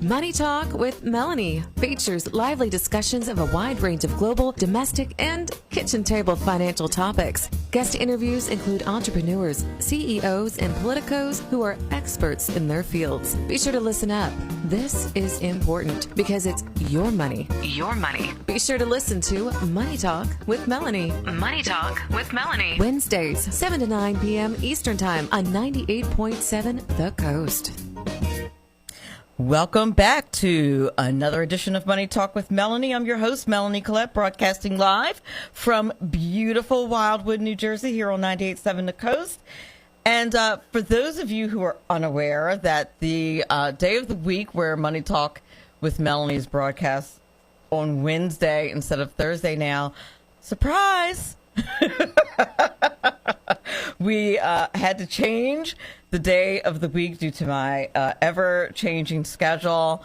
Money Talk with Melanie features lively discussions of a wide range of global, domestic, and kitchen table financial topics. Guest interviews include entrepreneurs, CEOs, and politicos who are experts in their fields. Be sure to listen up. This is important because it's your money. Your money. Be sure to listen to Money Talk with Melanie. Money Talk with Melanie. Wednesdays, 7 to 9 p.m. Eastern Time on 98.7 The Coast. Welcome back to another edition of Money Talk with Melanie. I'm your host, Melanie Collette, broadcasting live from beautiful Wildwood, New Jersey, here on 98.7 The Coast. And for those of you who are unaware that the day of the week where Money Talk with Melanie is broadcast on Wednesday instead of Thursday now, surprise! We had to change the day of the week due to my ever-changing schedule,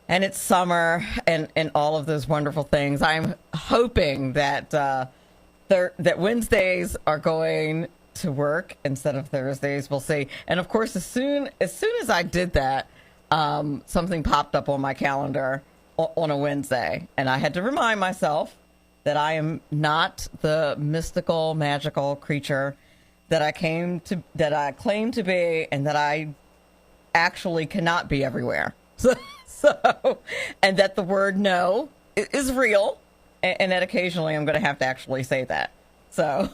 and it's summer and all of those wonderful things. I'm hoping that that Wednesdays are going to work instead of Thursdays. We'll see. And of course, as soon as I did that, something popped up on my calendar on a Wednesday, and I had to remind myself that I am not the mystical, magical creature that I claim to be, and that I actually cannot be everywhere. So, and that the word no is real, and that occasionally I'm going to have to actually say that. So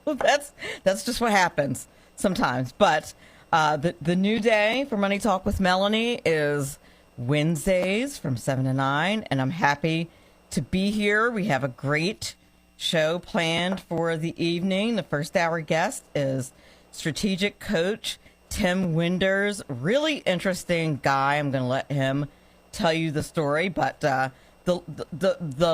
that's just what happens sometimes. But the new day for Money Talk with Melanie is Wednesdays from 7 to 9, and I'm happy to be here. We have a great show planned for the evening. The first hour guest is strategic coach Tim Winders. Really interesting guy. I'm going to let him tell you the story, but the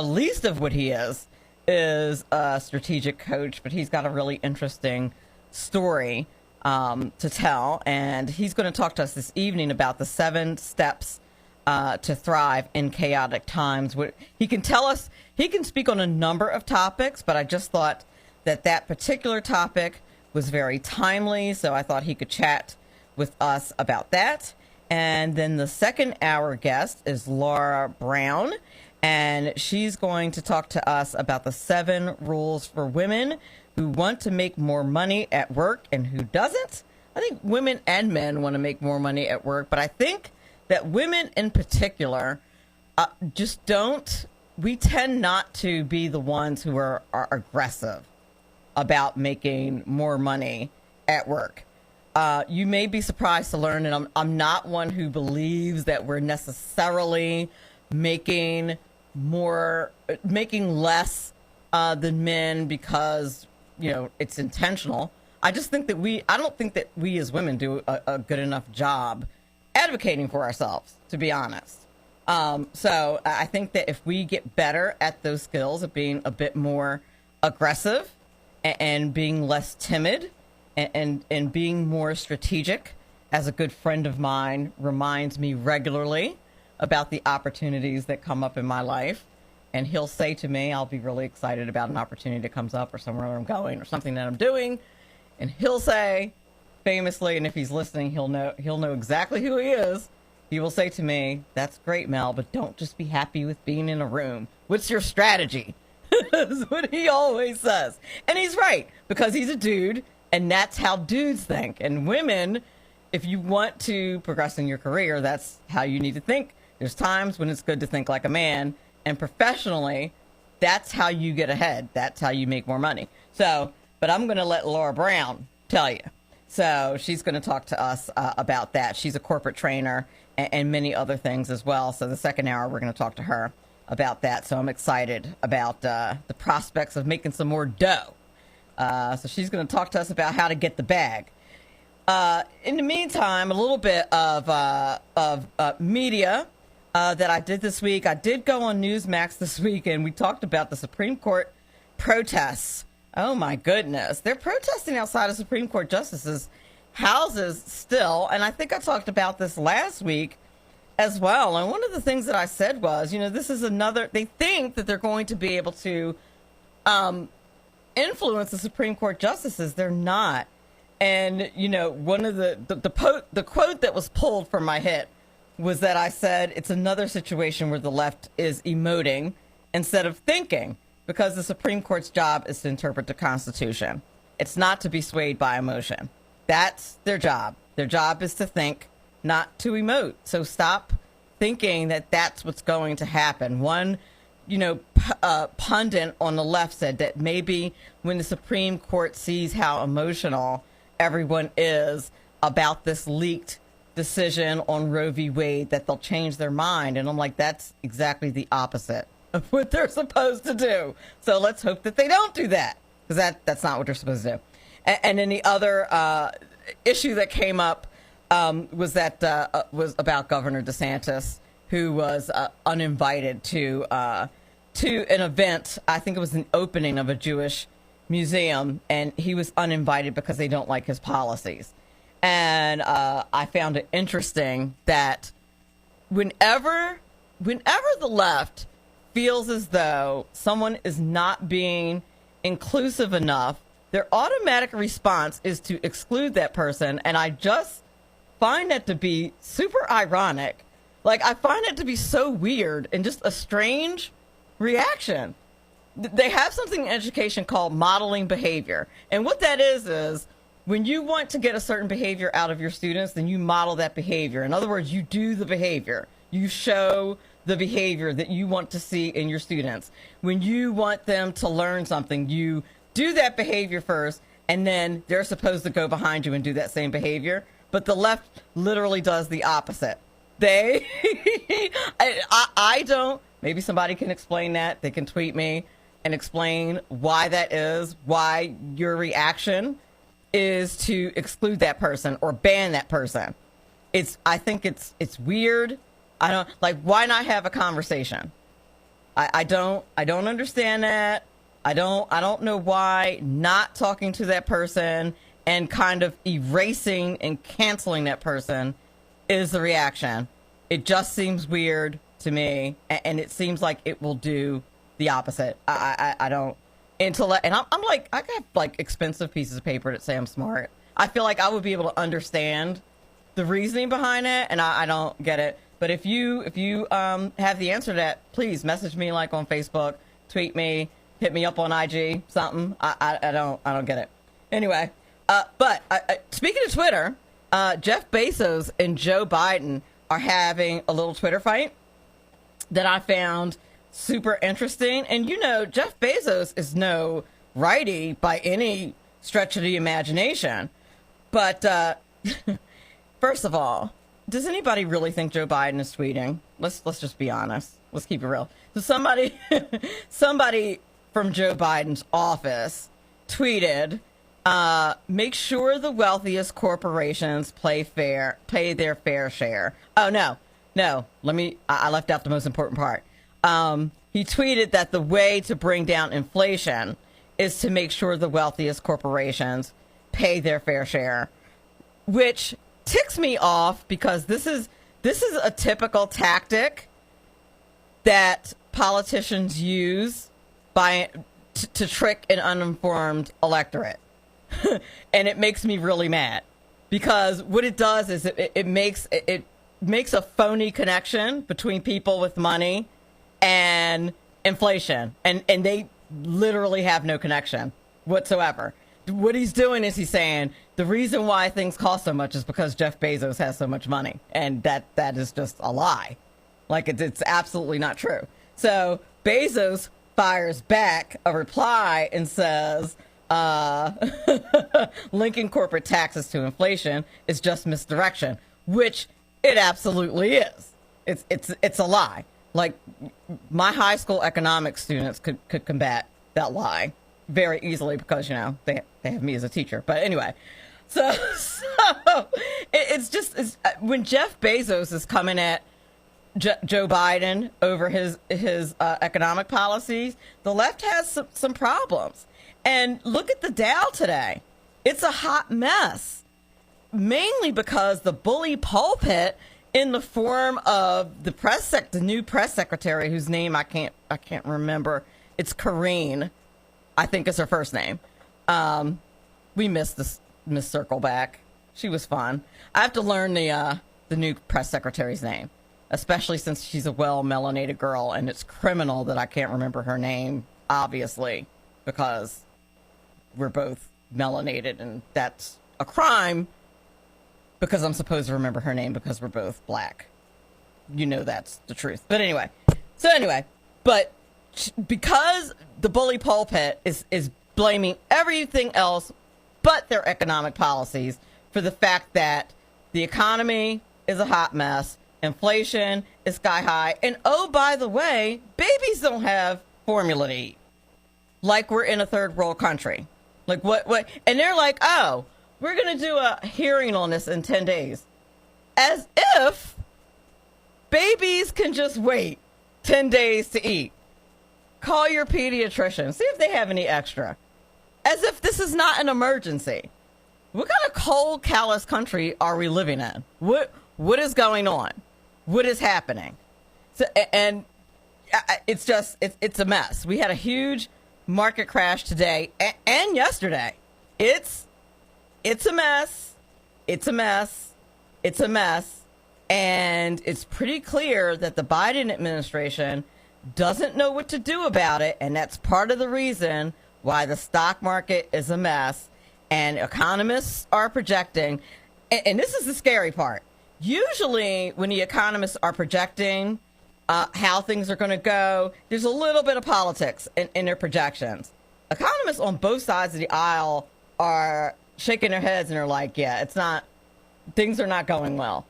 least of what he is a strategic coach, but he's got a really interesting story to tell, and he's going to talk to us this evening about the 7 steps to thrive in chaotic times. He can tell us, he can speak on a number of topics, but I just thought that particular topic was very timely, so I thought he could chat with us about that. And then the second hour guest is Laura Browne, and she's going to talk to us about the 7 rules for women who want to make more money at work and who doesn't. I think women and men want to make more money at work, but I think that women in particular just don't. We tend not to be the ones who are aggressive about making more money at work. You may be surprised to learn, and I'm not one who believes that we're necessarily making less than men because, it's intentional. I just think that I don't think that we as women do a good enough job advocating for ourselves, to be honest. So I think that if we get better at those skills of being a bit more aggressive and being less timid and being more strategic, as a good friend of mine reminds me regularly about the opportunities that come up in my life. And he'll say to me, I'll be really excited about an opportunity that comes up or somewhere I'm going or something that I'm doing. And he'll say, famously, and if he's listening, he'll know exactly who he is. He will say to me, "That's great, Mel, but don't just be happy with being in a room. What's your strategy?" That's what he always says. And he's right, because he's a dude, and that's how dudes think. And women, if you want to progress in your career, that's how you need to think. There's times when it's good to think like a man, and professionally, that's how you get ahead. That's how you make more money. So, but I'm going to let Laura Browne tell you. So she's going to talk to us about that. She's a corporate trainer and many other things as well. So the second hour, we're going to talk to her about that. So I'm excited about the prospects of making some more dough. So she's going to talk to us about how to get the bag. In the meantime, a little bit of media that I did this week. I did go on Newsmax this week, and we talked about the Supreme Court protests. Oh, my goodness. They're protesting outside of Supreme Court justices' houses still. And I think I talked about this last week as well. And one of the things that I said was, this is they think that they're going to be able to influence the Supreme Court justices. They're not. And, one of the quote that was pulled from my hit was that I said it's another situation where the left is emoting instead of thinking, because the Supreme Court's job is to interpret the Constitution. It's not to be swayed by emotion. That's their job. Their job is to think, not to emote. So stop thinking that that's what's going to happen. One, pundit on the left said that maybe when the Supreme Court sees how emotional everyone is about this leaked decision on Roe v. Wade, that they'll change their mind. And I'm like, that's exactly the opposite of what they're supposed to do. So let's hope that they don't do that, because that's not what they're supposed to do. And then the other issue that came up was about Governor DeSantis, who was uninvited to an event. I think it was an opening of a Jewish museum, and he was uninvited because they don't like his policies. And I found it interesting that whenever the left feels as though someone is not being inclusive enough, their automatic response is to exclude that person. And I just find that to be super ironic. Like, I find it to be so weird and just a strange reaction. They have something in education called modeling behavior. And what that is when you want to get a certain behavior out of your students, then you model that behavior. In other words, you do the behavior. You show the behavior that you want to see in your students. When you want them to learn something, you do that behavior first, and then they're supposed to go behind you and do that same behavior. But the left literally does the opposite. I don't, maybe somebody can explain that. They can tweet me and explain why that is, why your reaction is to exclude that person or ban that person. I think it's weird. I don't like, why not have a conversation? I don't understand that. I don't know why not talking to that person and kind of erasing and canceling that person is the reaction. It just seems weird to me, and it seems like it will do the opposite. I don't, intellect, and I'm like, I got like expensive pieces of paper that say I'm smart. I feel like I would be able to understand the reasoning behind it, and I don't get it. But if you have the answer to that, please message me, like on Facebook, tweet me, hit me up on IG, something. I don't get it. Anyway, but speaking of Twitter, Jeff Bezos and Joe Biden are having a little Twitter fight that I found super interesting. And Jeff Bezos is no righty by any stretch of the imagination. But first of all, does anybody really think Joe Biden is tweeting? Let's just be honest. Let's keep it real. So somebody from Joe Biden's office tweeted, make sure the wealthiest corporations pay their fair share. Oh, no. I left out the most important part. He tweeted that the way to bring down inflation is to make sure the wealthiest corporations pay their fair share, which ticks me off because this is a typical tactic that politicians use to trick an uninformed electorate. And it makes me really mad because what it does is it makes a phony connection between people with money and inflation, and they literally have no connection whatsoever. What he's doing is he's saying the reason why things cost so much is because Jeff Bezos has so much money, and that is just a lie. Like it's absolutely not true. So Bezos fires back a reply and says, linking corporate taxes to inflation is just misdirection, which it absolutely is. It's a lie. Like my high school economics students could combat that lie very easily because they have me as a teacher. But anyway, so it's when Jeff Bezos is coming at Joe Biden over his economic policies, the left has some problems. And look at the Dow today. It's a hot mess, mainly because the bully pulpit in the form of the new press secretary, whose name I can't remember. It's Karine, I think is her first name. We missed Miss Circleback. She was fun. I have to learn the the new press secretary's name, especially since she's a well-melanated girl, and it's criminal that I can't remember her name, obviously, because we're both melanated, and that's a crime because I'm supposed to remember her name because we're both black. You know that's the truth. But anyway, but because the bully pulpit is blaming everything else but their economic policies for the fact that the economy is a hot mess, inflation is sky high, and oh, by the way, babies don't have formula to eat. Like we're in a third world country. Like what, and they're like, oh, we're going to do a hearing on this in 10 days. As if babies can just wait 10 days to eat. Call your pediatrician. See if they have any extra. As if this is not an emergency. What kind of cold, callous country are we living in? What is going on? What is happening? So, and it's just, it's a mess. We had a huge market crash today and yesterday. It's a mess. It's a mess. It's a mess. And it's pretty clear that the Biden administration doesn't know what to do about it. And that's part of the reason why the stock market is a mess. And economists are projecting, and this is the scary part. Usually when the economists are projecting how things are going to go, there's a little bit of politics in their projections. Economists on both sides of the aisle are shaking their heads and they're like, yeah, it's not, things are not going well.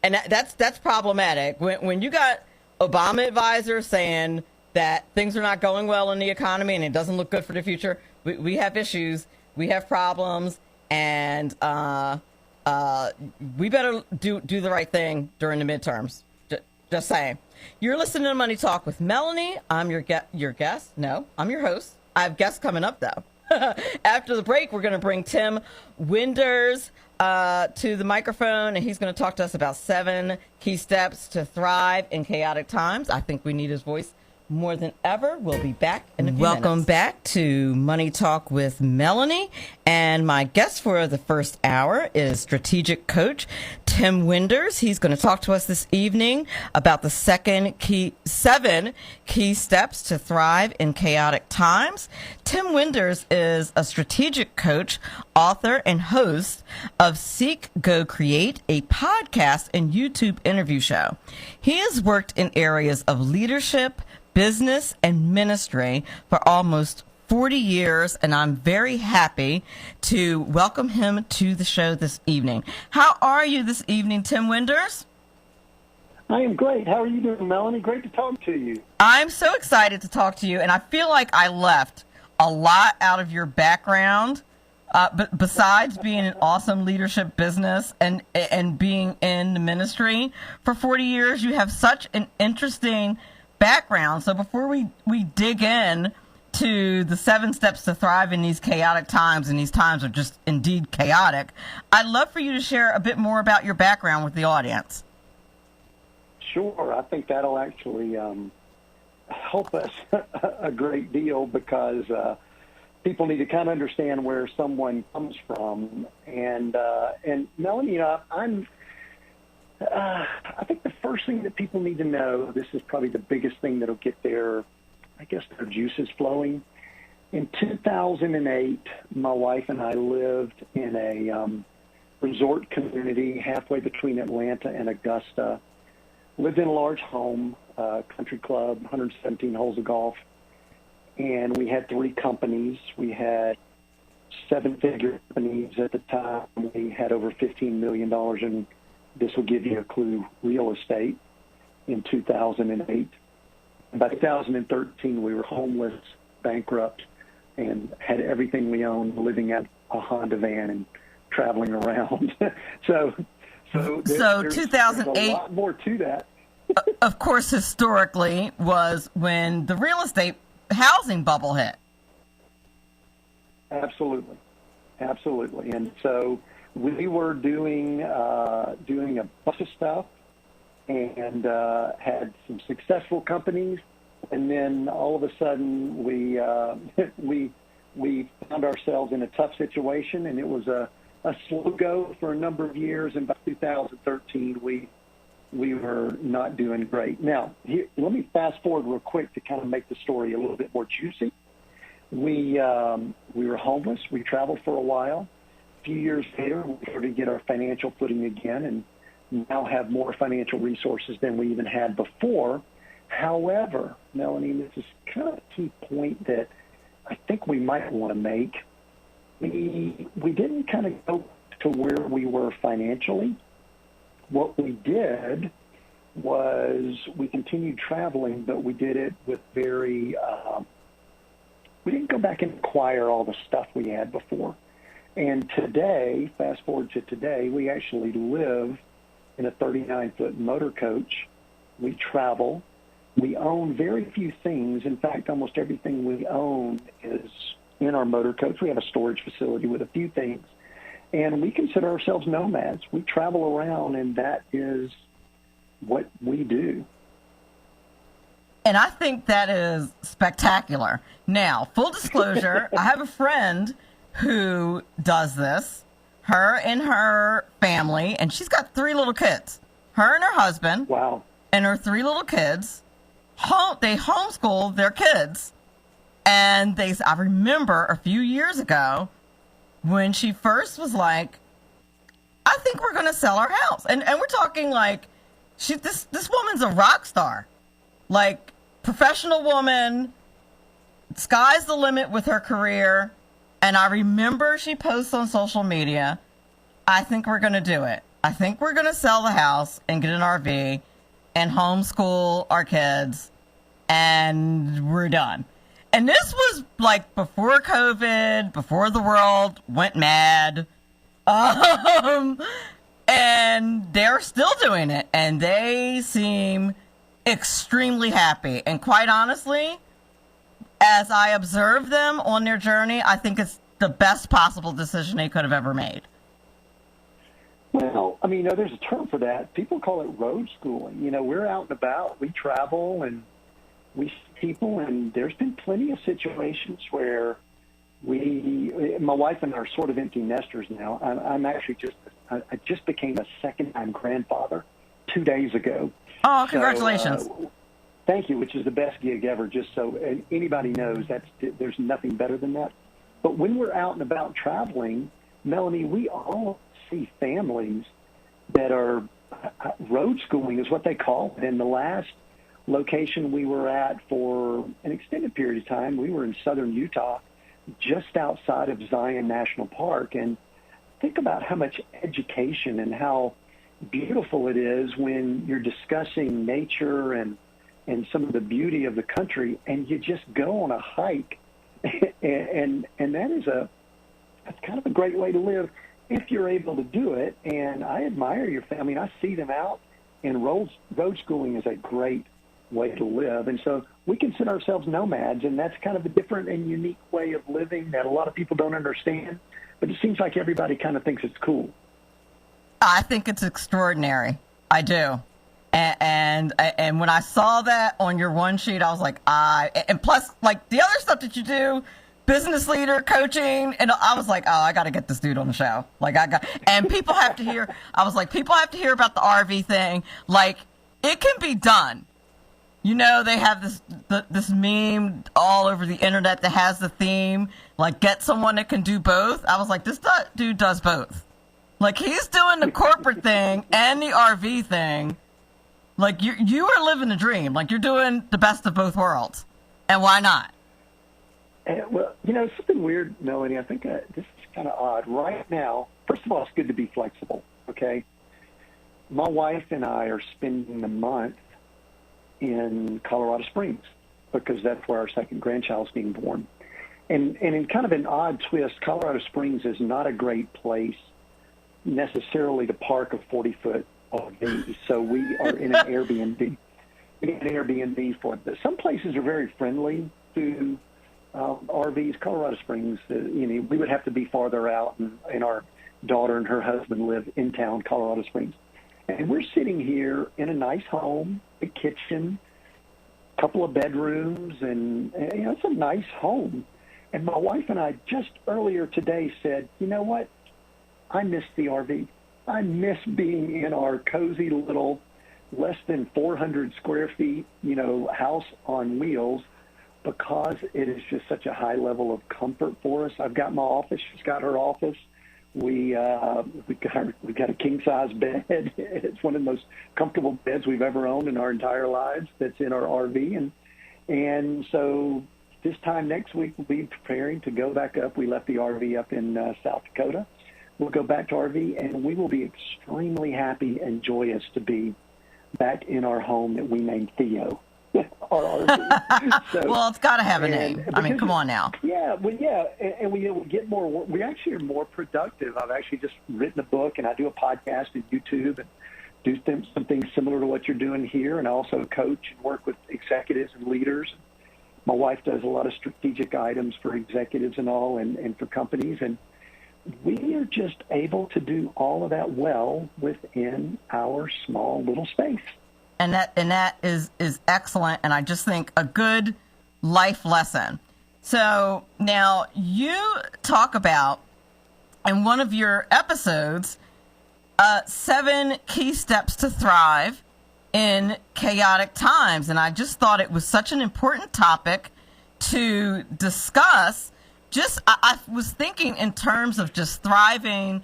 And that's problematic. When you got Obama advisors saying that things are not going well in the economy and it doesn't look good for the future, we have issues, we have problems, and we better do the right thing during the midterms. Just saying. You're listening to Money Talk with Melanie. I'm your guest. No, I'm your host. I have guests coming up, though. After the break, we're going to bring Tim Winders to the microphone, and he's going to talk to us about 7 key steps to thrive in chaotic times. I think we need his voice more than ever. We'll be back in a few minutes. Welcome back to Money Talk with Melanie. And my guest for the first hour is strategic coach Tim Winders. He's going to talk to us this evening about the 7 key steps to thrive in chaotic times. Tim Winders is a strategic coach, author, and host of Seek, Go, Create, a podcast and YouTube interview show. He has worked in areas of leadership, business, and ministry for almost 40 years, and I'm very happy to welcome him to the show this evening. How are you this evening, Tim Winders? I am great. How are you doing, Melanie? Great to talk to you. I'm so excited to talk to you, and I feel like I left a lot out of your background. But besides being an awesome leadership business and being in the ministry for 40 years, you have such an interesting background. So before we dig in to the 7 steps to thrive in these chaotic times, and these times are just indeed chaotic, I'd love for you to share a bit more about your background with the audience. Sure. I think that'll actually help us a great deal because people need to kind of understand where someone comes from. And Melanie, I think the first thing that people need to know, this is probably the biggest thing that'll get their juices flowing. In 2008, my wife and I lived in a resort community halfway between Atlanta and Augusta. Lived in a large home, country club, 117 holes of golf. And we had 3 companies. We had 7-figure companies at the time. We had over $15 million in, this will give you a clue, real estate in 2008. By 2013, we were homeless, bankrupt, and had everything we owned, living at a Honda van and traveling around. So there's 2008, a lot more to that. Of course, historically, was when the real estate housing bubble hit. Absolutely. And so we were doing a bunch of stuff and had some successful companies, and then all of a sudden we found ourselves in a tough situation, and it was a a slow go for a number of years, and by 2013 we were not doing great. Now, let me fast forward real quick to kind of make the story a little bit more juicy. We were homeless. We traveled for a while. A few years later, we started to get our financial footing again, and now have more financial resources than we even had before. However, Melanie, this is kind of a key point that I think we might want to make. We didn't kind of go to where we were financially. What we did was we continued traveling, but we did it with we didn't go back and acquire all the stuff we had before. And today, fast forward to today, we actually live in a 39-foot motor coach. We travel. We own very few things. In fact, almost everything we own is in our motor coach. We have a storage facility with a few things. And we consider ourselves nomads. We travel around, and that is what we do. And I think that is spectacular. Now, full disclosure, I have a friend who does this, her and her family, and she's got 3 little kids. Her and her husband. Wow. And her 3 little kids. They homeschool their kids. And I remember a few years ago when she first was like, I think we're going to sell our house. And we're talking like, this woman's a rock star. Like, professional woman, sky's the limit with her career. And I remember she posts on social media, I think we're going to do it. I think we're going to sell the house and get an RV and homeschool our kids, and we're done. And this was like before COVID, before the world went mad. And they're still doing it, and they seem extremely happy. And quite honestly, as I observe them on their journey, I think it's the best possible decision they could have ever made. Well, I mean, there's a term for that. People call it road schooling. We're out and about. We travel and we see people, and there's been plenty of situations where my wife and I are sort of empty nesters now. I just became a second-time grandfather 2 days ago. Oh, congratulations. So, thank you, which is the best gig ever, just so anybody knows there's nothing better than that. But when we're out and about traveling, Melanie, we all see families that are road schooling is what they call it. And the last location we were at for an extended period of time, we were in southern Utah, just outside of Zion National Park. And think about how much education and how beautiful it is when you're discussing nature and some of the beauty of the country, and you just go on a hike. and that's kind of a great way to live if you're able to do it. And I admire your family. I see them out, and road schooling is a great way to live. And so we consider ourselves nomads, and that's kind of a different and unique way of living that a lot of people don't understand. But it seems like everybody kind of thinks it's cool. I think it's extraordinary. I do. And when I saw that on your one sheet, I was like, and plus, like, the other stuff that you do, business leader, coaching, and I was like, I got to get this dude on the show. Like, and people have to hear, I was like, people have to hear about the RV thing. Like, it can be done. They have this meme all over the internet that has the theme, like, get someone that can do both. I was like, this dude does both. Like, he's doing the corporate thing and the RV thing. Like, you are living the dream. Like, you're doing the best of both worlds. And why not? Well, something weird, Melanie. I think this is kind of odd. Right now, first of all, it's good to be flexible, okay? My wife and I are spending the month in Colorado Springs because that's where our second grandchild's being born. And in kind of an odd twist, Colorado Springs is not a great place necessarily to park a 40-foot RV. So we are in an Airbnb. We get an Airbnb for it. Some places are very friendly to RVs. Colorado Springs, we would have to be farther out, and our daughter and her husband live in town, Colorado Springs. And we're sitting here in a nice home, a kitchen, a couple of bedrooms, and it's a nice home. And my wife and I just earlier today said, you know what? I miss the RV. I miss being in our cozy little, less than 400 square feet, house on wheels, because it is just such a high level of comfort for us. I've got my office. She's got her office. We got a king size bed. It's one of the most comfortable beds we've ever owned in our entire lives. That's in our RV, and so this time next week we'll be preparing to go back up. We left the RV up in South Dakota. We'll go back to RV, and we will be extremely happy and joyous to be back in our home that we named Theo. Our RV. So, well, it's got to have a name. I mean, come on now. Yeah, and we get more. We actually are more productive. I've actually just written a book, and I do a podcast and YouTube, and do some things similar to what you're doing here. And I also coach and work with executives and leaders. My wife does a lot of strategic items for executives and all, and for companies, and we are just able to do all of that well within our small little space. And that is excellent, and I just think a good life lesson. So now you talk about, in one of your episodes, 7 key steps to thrive in chaotic times. And I just thought it was such an important topic to discuss. I was thinking in terms of just thriving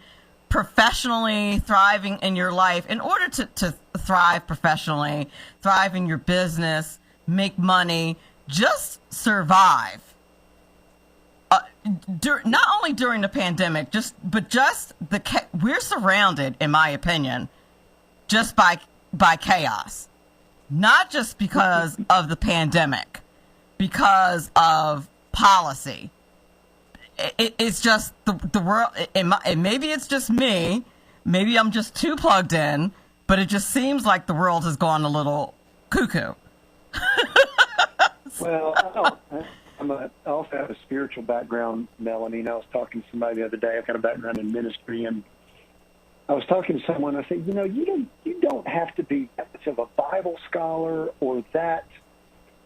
professionally, thriving in your life. In order to thrive professionally, thrive in your business, make money, just survive. Not only during the pandemic, we're surrounded, in my opinion, just by chaos. Not just because of the pandemic, because of policy. It's just the world, and maybe it's just me, maybe I'm just too plugged in, but it just seems like the world has gone a little cuckoo. Well, I also have a spiritual background, Melanie, and I was talking to somebody the other day. I've got a background in ministry, and I was talking to someone, I said, you don't have to be that much of a Bible scholar or that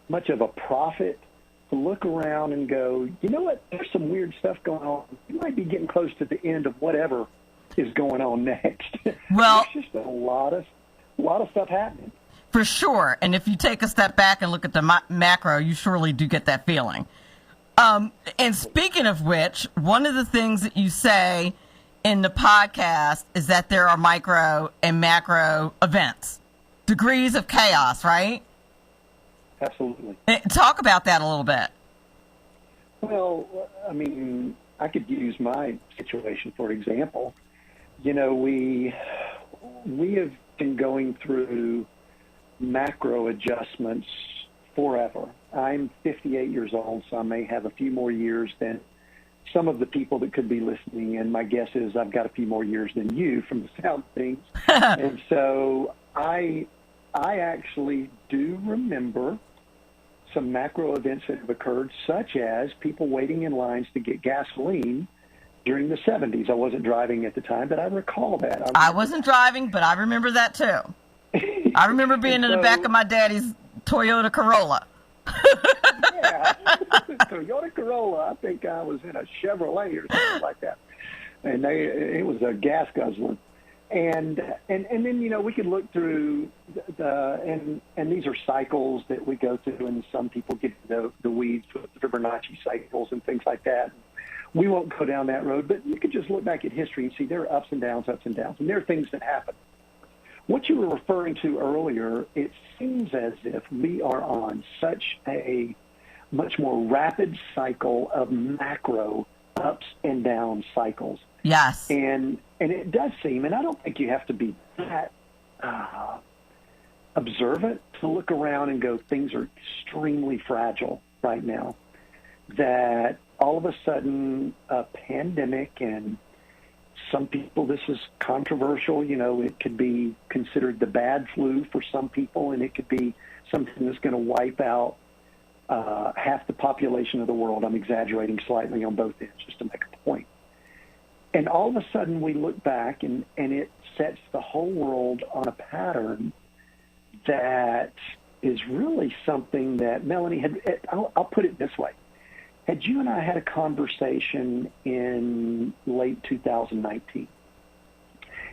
much of a prophet to look around and go, you know what, there's some weird stuff going on. You might be getting close to the end of whatever is going on next. Well, there's just a lot of stuff happening. For sure. And if you take a step back and look at the macro, you surely do get that feeling. And speaking of which, one of the things that you say in the podcast is that there are micro and macro events, degrees of chaos, right? Absolutely. Talk about that a little bit. Well, I mean, I could use my situation for example. We have been going through macro adjustments forever. I'm 58 years old, so I may have a few more years than some of the people that could be listening, and my guess is I've got a few more years than you from the sound of things. And so I actually do remember some macro events that have occurred, such as people waiting in lines to get gasoline during the 70s. I wasn't driving at the time, but I recall that. I wasn't driving, but I remember that too. I remember being in the back of my daddy's Toyota Corolla. Yeah, Toyota Corolla. I think I was in a Chevrolet or something like that, and it was a gas guzzler. And then we could look through and these are cycles that we go through, and some people get the weeds with the Fibonacci cycles and things like that. We won't go down that road, but you could just look back at history and see there are ups and downs, and there are things that happen. What you were referring to earlier, it seems as if we are on such a much more rapid cycle of macro ups and down cycles. Yes. And it does seem, and I don't think you have to be that observant to look around and go, things are extremely fragile right now. That all of a sudden a pandemic, and some people, this is controversial, it could be considered the bad flu for some people, and it could be something that's going to wipe out half the population of the world. I'm exaggerating slightly on both ends just to make a point. And all of a sudden we look back and it sets the whole world on a pattern that is really something that Melanie I'll put it this way. Had you and I had a conversation in late 2019,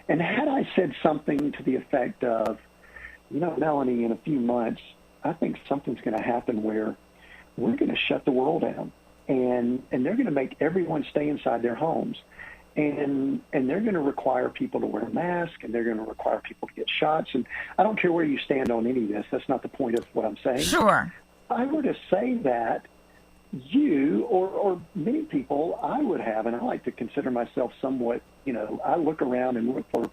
And had I said something to the effect of, Melanie, in a few months, I think something's going to happen where we're going to shut the world down, and they're going to make everyone stay inside their homes, and they're going to require people to wear a mask, and they're going to require people to get shots. And I don't care where you stand on any of this. That's not the point of what I'm saying. Sure. If I were to say that, you or many people I would have, and I like to consider myself somewhat, I look around and look for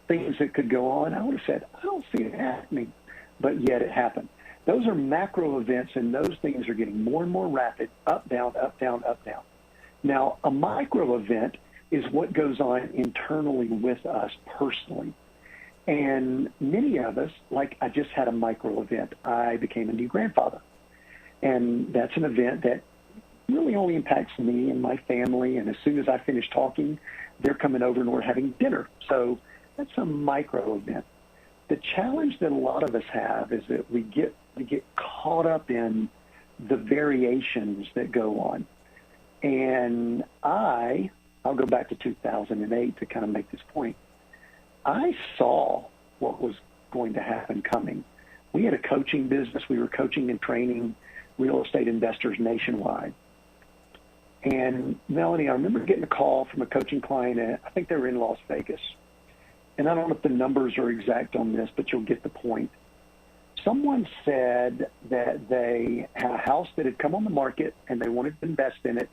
things that could go on. I would have said, I don't see it happening, but yet it happened. Those are macro events, and those things are getting more and more rapid, up, down, up, down, up, down. Now, a micro event is what goes on internally with us personally. And many of us, like I just had a micro event. I became a new grandfather. And that's an event that really only impacts me and my family. And as soon as I finish talking, they're coming over and we're having dinner. So that's a micro event. The challenge that a lot of us have is that we get caught up in the variations that go on. And I'll go back to 2008 to kind of make this point. I saw what was going to happen coming. We had a coaching business. We were coaching and training real estate investors nationwide. And Melanie, I remember getting a call from a coaching client. I think they were in Las Vegas. And I don't know if the numbers are exact on this, but you'll get the point. Someone said that they had a house that had come on the market and they wanted to invest in it.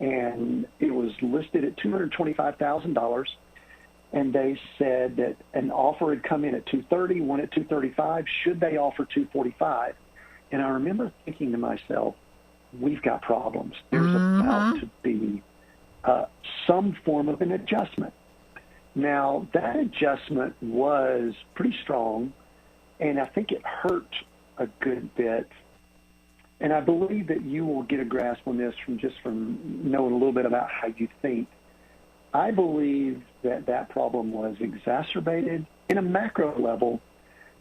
And it was listed at $225,000. And they said that an offer had come in at $230,000, one at $235,000. Should they offer $245,000? And I remember thinking to myself, we've got problems. There's about to be some form of an adjustment. Now, that adjustment was pretty strong, and I think it hurt a good bit. And I believe that you will get a grasp on this from knowing a little bit about how you think. I believe that problem was exacerbated in a macro level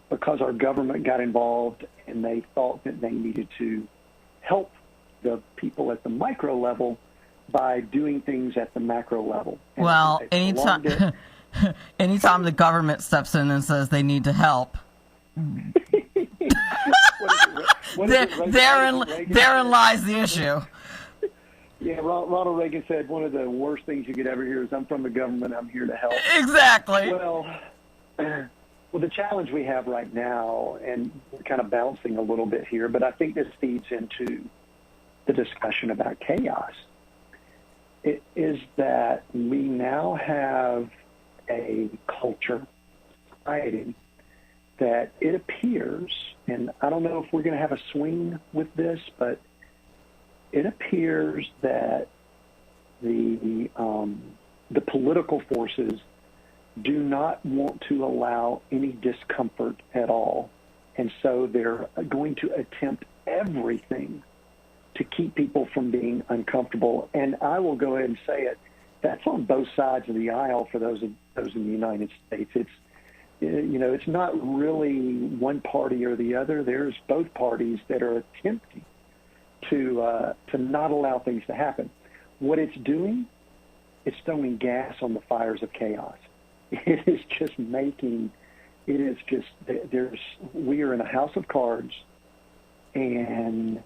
because our government got involved and they thought that they needed to help the people at the micro level by doing things at the macro level. And well, anytime the government steps in and says they need to help, therein lies the issue. Yeah, Ronald Reagan said one of the worst things you could ever hear is, I'm from the government, I'm here to help. Exactly. Well, the challenge we have right now, and we're kind of bouncing a little bit here, but I think this feeds into the discussion about chaos, it is that we now have a culture, society, that it appears, and I don't know if we're going to have a swing with this, but it appears that the political forces do not want to allow any discomfort at all. And so they're going to attempt everything to keep people from being uncomfortable. And I will go ahead and say it, that's on both sides of the aisle for those in the United States. It's not really one party or the other. There's both parties that are attempting to not allow things to happen. What it's doing, it's throwing gas on the fires of chaos. We are in a house of cards, and,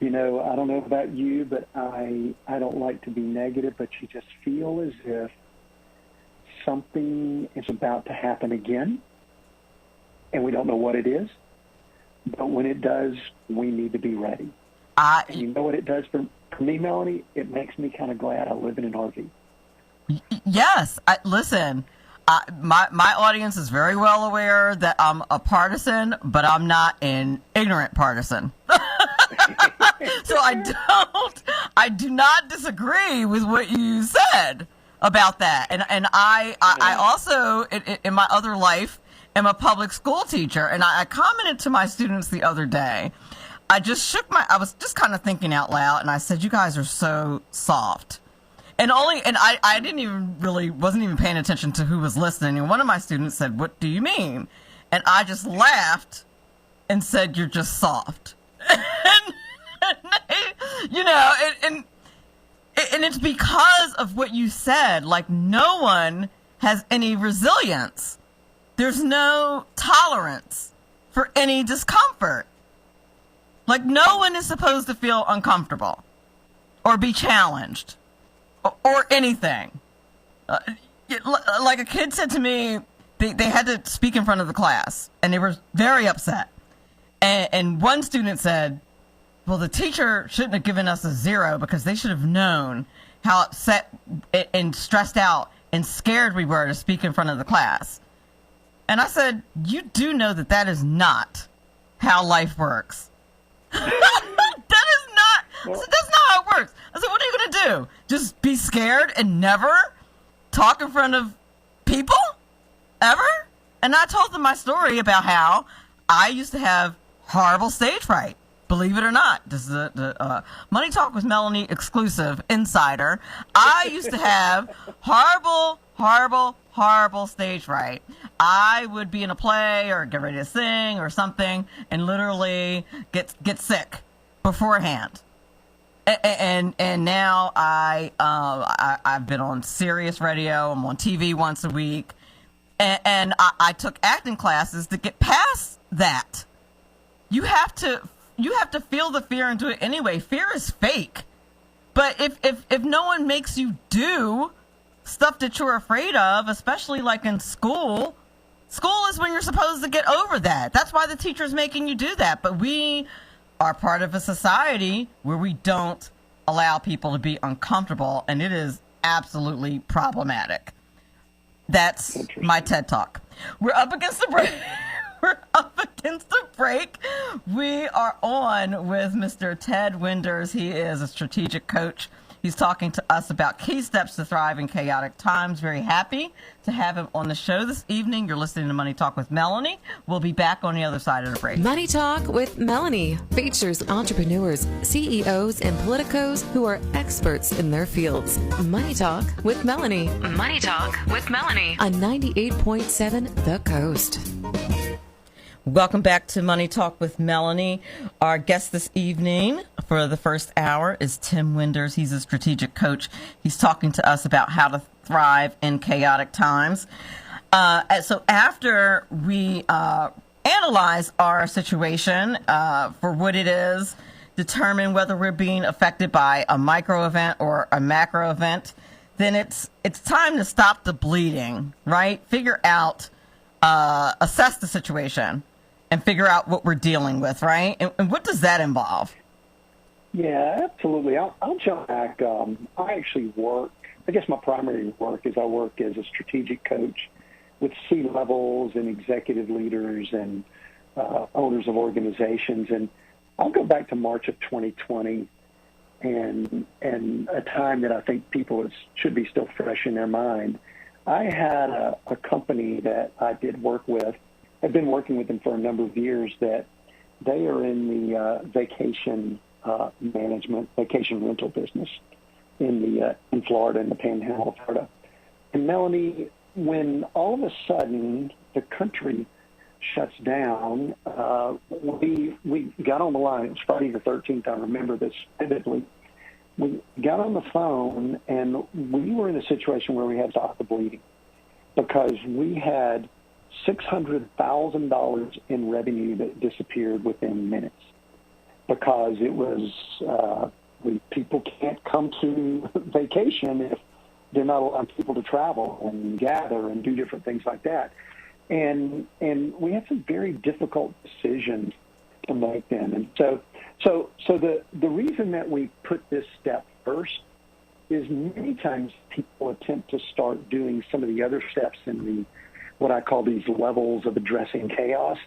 I don't know about you, but I don't like to be negative, but you just feel as if something is about to happen again, and we don't know what it is, but when it does, we need to be ready. And you know what it does for me, Melanie? It makes me kind of glad I live in an RV. Yes. Listen, my audience is very well aware that I'm a partisan, but I'm not an ignorant partisan. So I do not disagree with what you said about that. And I also, in my other life, am a public school teacher. And I commented to my students the other day, I was just kind of thinking out loud, and I said, you guys are so soft. And I wasn't even paying attention to who was listening. And one of my students said, what do you mean? And I just laughed and said, you're just soft. And it's because of what you said. Like, no one has any resilience. There's no tolerance for any discomfort. Like, no one is supposed to feel uncomfortable or be challenged or anything. Like a kid said to me, they had to speak in front of the class, and they were very upset. And one student said, well, the teacher shouldn't have given us a 0 because they should have known how upset and stressed out and scared we were to speak in front of the class. And I said, you do know that is not how life works. That's not how it works. I said, what are you going to do? Just be scared and never talk in front of people? Ever? And I told them my story about how I used to have horrible stage fright. Believe it or not. This is a Money Talk with Melanie exclusive insider. I used to have horrible stage fright. I would be in a play or get ready to sing or something and literally get sick beforehand. And now I've been on Sirius Radio. I'm on TV once a week, and I took acting classes to get past that. You have to feel the fear and do it anyway. Fear is fake, but if no one makes you do stuff that you're afraid of, especially like in school is when you're supposed to get over that. That's why the teacher's making you do that. But we are part of a society where we don't allow people to be uncomfortable, and it is absolutely problematic. That's my TED Talk. We're up against the break. We are on with Mr. Ted Winders. He is a strategic coach. He's talking to us about key steps to thrive in chaotic times. Very happy to have him on the show this evening. You're listening to Money Talk with Melanie. We'll be back on the other side of the break. Money Talk with Melanie features entrepreneurs, CEOs, and politicos who are experts in their fields. Money Talk with Melanie. Money Talk with Melanie on 98.7 The Coast. Welcome back to Money Talk with Melanie. Our guest this evening for the first hour is Tim Winders. He's a strategic coach. He's talking to us about how to thrive in chaotic times. So after we analyze our situation for what it is, determine whether we're being affected by a micro event or a macro event, then it's time to stop the bleeding, right? Figure out, assess the situation and figure out what we're dealing with, right? And what does that involve? Yeah, absolutely. I'll jump back. I actually work, I guess my primary work is I work as a strategic coach with C-levels and executive leaders and owners of organizations. And I'll go back to March of 2020 and a time that I think people should be still fresh in their mind. I had a company that I did work with. I've been working with them for a number of years that they are in the vacation management, vacation rental business in Florida, in the Panhandle of Florida. And Melanie, when all of a sudden the country shuts down, we got on the line. It was Friday the 13th. I remember this vividly. We got on the phone, and we were in a situation where we had to stop the bleeding because we had $600,000 in revenue that disappeared within minutes because it was people can't come to vacation if they're not allowing people to travel and gather and do different things like that. And we had some very difficult decisions to make then. And so the reason that we put this step first is many times people attempt to start doing some of the other steps in what I call these levels of addressing chaos.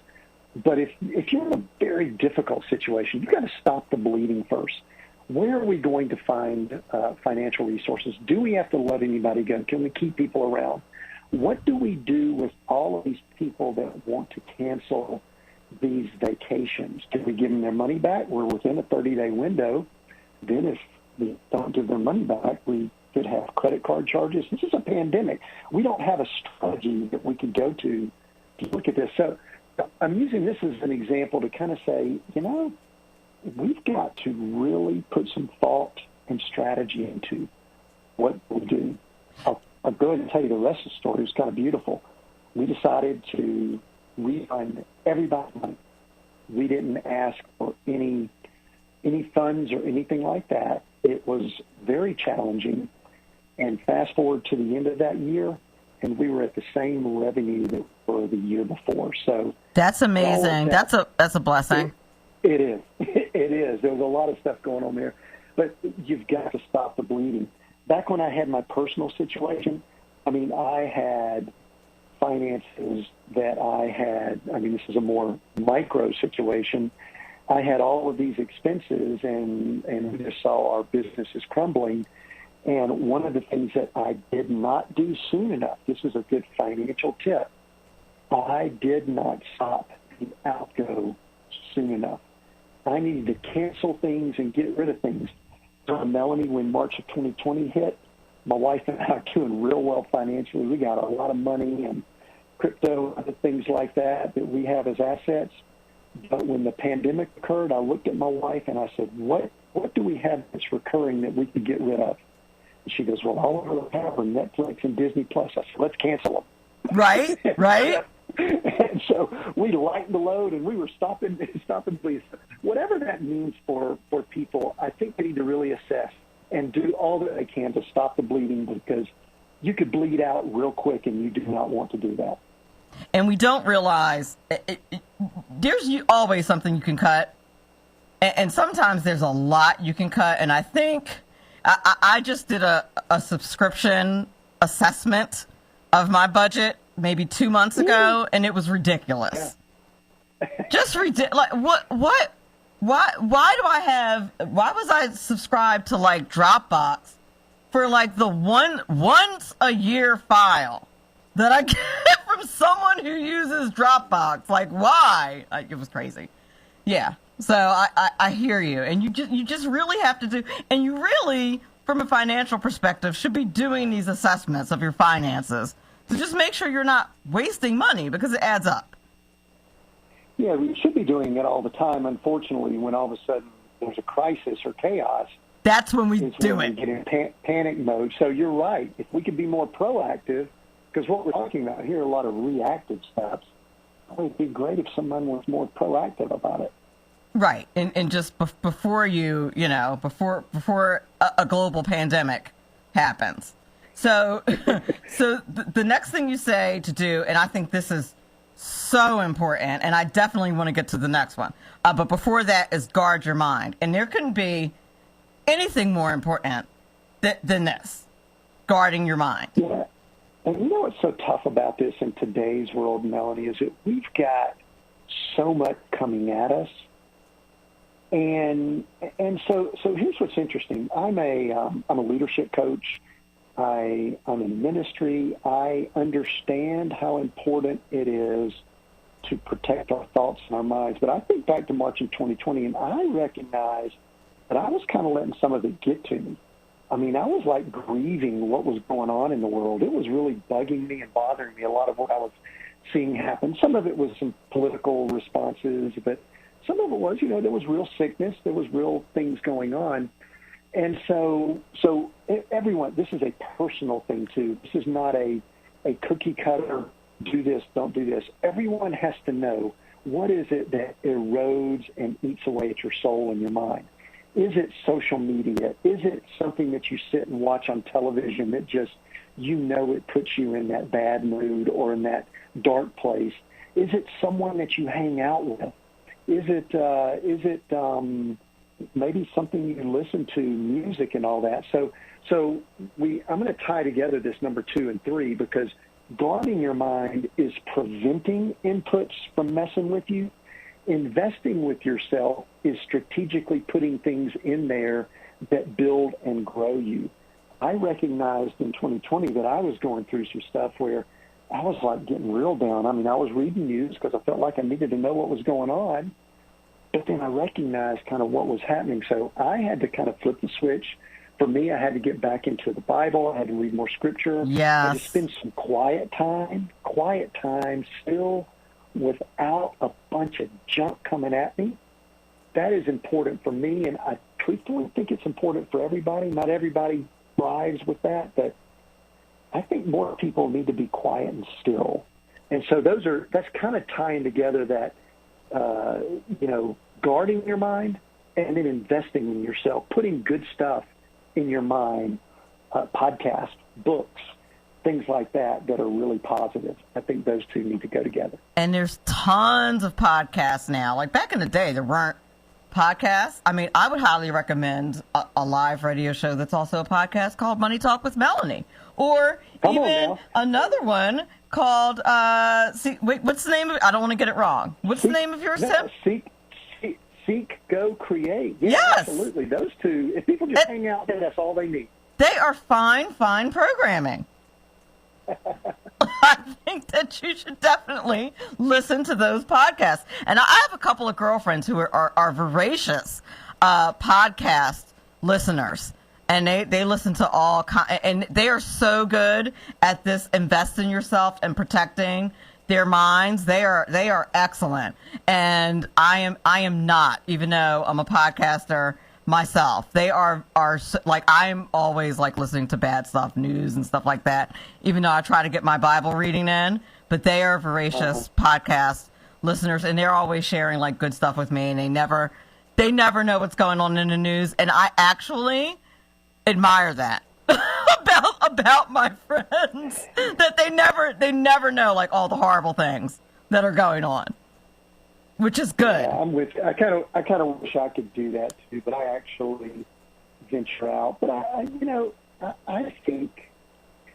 But if you're in a very difficult situation, you've got to stop the bleeding first. Where are we going to find financial resources? Do we have to let anybody go? Can we keep people around? What do we do with all of these people that want to cancel these vacations? Can we give them their money back? We're within a 30-day window. Then if we don't give their money back, we could have credit card charges. This is a pandemic. We don't have a strategy that we could go to look at this. So I'm using this as an example to kind of say, we've got to really put some thought and strategy into what we do. I'll go ahead and tell you the rest of the story. It was kind of beautiful. We decided to refund everybody's money. We didn't ask for any funds or anything like that. It was very challenging. And fast forward to the end of that year, and we were at the same revenue that we were the year before. So that's amazing. That's a blessing. It is. It is. There was a lot of stuff going on there, but you've got to stop the bleeding. Back when I had my personal situation, I mean, I had finances that this is a more micro situation. I had all of these expenses, and we just saw our businesses crumbling. And one of the things that I did not do soon enough, this is a good financial tip, I did not stop the outgo soon enough. I needed to cancel things and get rid of things. So Melanie, when March of 2020 hit, my wife and I are doing real well financially. We got a lot of money and crypto, other things like that we have as assets. But when the pandemic occurred, I looked at my wife and I said, what do we have that's recurring that we could get rid of? And she goes, well, all over the have are Netflix and Disney Plus. I said, let's cancel them. Right. And so we lightened the load, and we were stopping, please. Whatever that means for people, I think they need to really assess and do all that they can to stop the bleeding, because you could bleed out real quick, and you do not want to do that. And we don't realize there's always something you can cut, and sometimes there's a lot you can cut. And I think I just did a subscription assessment of my budget maybe 2 months ago, and it was ridiculous. Yeah. Just ridiculous. Like, why was I subscribed to like Dropbox for like the once a year file that I get from someone who uses Dropbox? Like, why? It was crazy. Yeah. So I hear you, and you just really have to do, and you really, from a financial perspective, should be doing these assessments of your finances to just make sure you're not wasting money, because it adds up. Yeah, we should be doing it all the time. Unfortunately, when all of a sudden there's a crisis or chaos, that's when we do it. We get in panic mode. So you're right. If we could be more proactive, because what we're talking about here are a lot of reactive steps. It would be great if someone was more proactive about it. Right, and just before before a global pandemic happens. So, the next thing you say to do, and I think this is so important, and I definitely want to get to the next one. But before that is guard your mind, and there couldn't be anything more important than this, guarding your mind. Yeah, and you know what's so tough about this in today's world, Melanie, is that we've got so much coming at us. And so here's what's interesting. I'm a leadership coach. I'm in ministry. I understand how important it is to protect our thoughts and our minds. But I think back to March of 2020, and I recognized that I was kind of letting some of it get to me. I mean, I was like grieving what was going on in the world. It was really bugging me and bothering me, a lot of what I was seeing happen. Some of it was some political responses, but some of it was, there was real sickness. There was real things going on. And so everyone, this is a personal thing too. This is not a cookie cutter, do this, don't do this. Everyone has to know, what is it that erodes and eats away at your soul and your mind? Is it social media? Is it something that you sit and watch on television that just, it puts you in that bad mood or in that dark place? Is it someone that you hang out with? Is it maybe something you can listen to, music and all that? So I'm going to tie together this number 2 and 3, because guarding your mind is preventing inputs from messing with you. Investing with yourself is strategically putting things in there that build and grow you. I recognized in 2020 that I was going through some stuff where I was like getting real down. I mean, I was reading news because I felt like I needed to know what was going on. But then I recognized kind of what was happening. So I had to kind of flip the switch. For me, I had to get back into the Bible. I had to read more scripture. Yes. I had to spend some quiet time still without a bunch of junk coming at me. That is important for me, and I truthfully think it's important for everybody. Not everybody thrives with that, but I think more people need to be quiet and still. And so that's kind of tying together that, guarding your mind and then investing in yourself, putting good stuff in your mind, podcasts, books, things like that are really positive. I think those two need to go together. And there's tons of podcasts now. Like back in the day, there weren't podcasts. I mean, I would highly recommend a live radio show that's also a podcast called Money Talk with Melanie. Or even another one called, what's the name of it? I don't want to get it wrong. What's the name of yours, Tim? Seek, Go, Create. Yeah, yes. Absolutely. Those two, if people just hang out there, that's all they need. They are fine programming. I think that you should definitely listen to those podcasts. And I have a couple of girlfriends who are voracious podcast listeners. And they listen to and they are so good at this, invest in yourself and protecting their minds. They are excellent. And I am not, even though I'm a podcaster myself. They are like, I'm always like listening to bad stuff, news and stuff like that, even though I try to get my Bible reading in. But they are voracious podcast listeners, and they're always sharing like good stuff with me, and they never know what's going on in the news. And I actually admire that about my friends, that they never know like all the horrible things that are going on, which is good. Yeah, I'm with you. I kind of wish I could do that too, but I actually venture out. But I think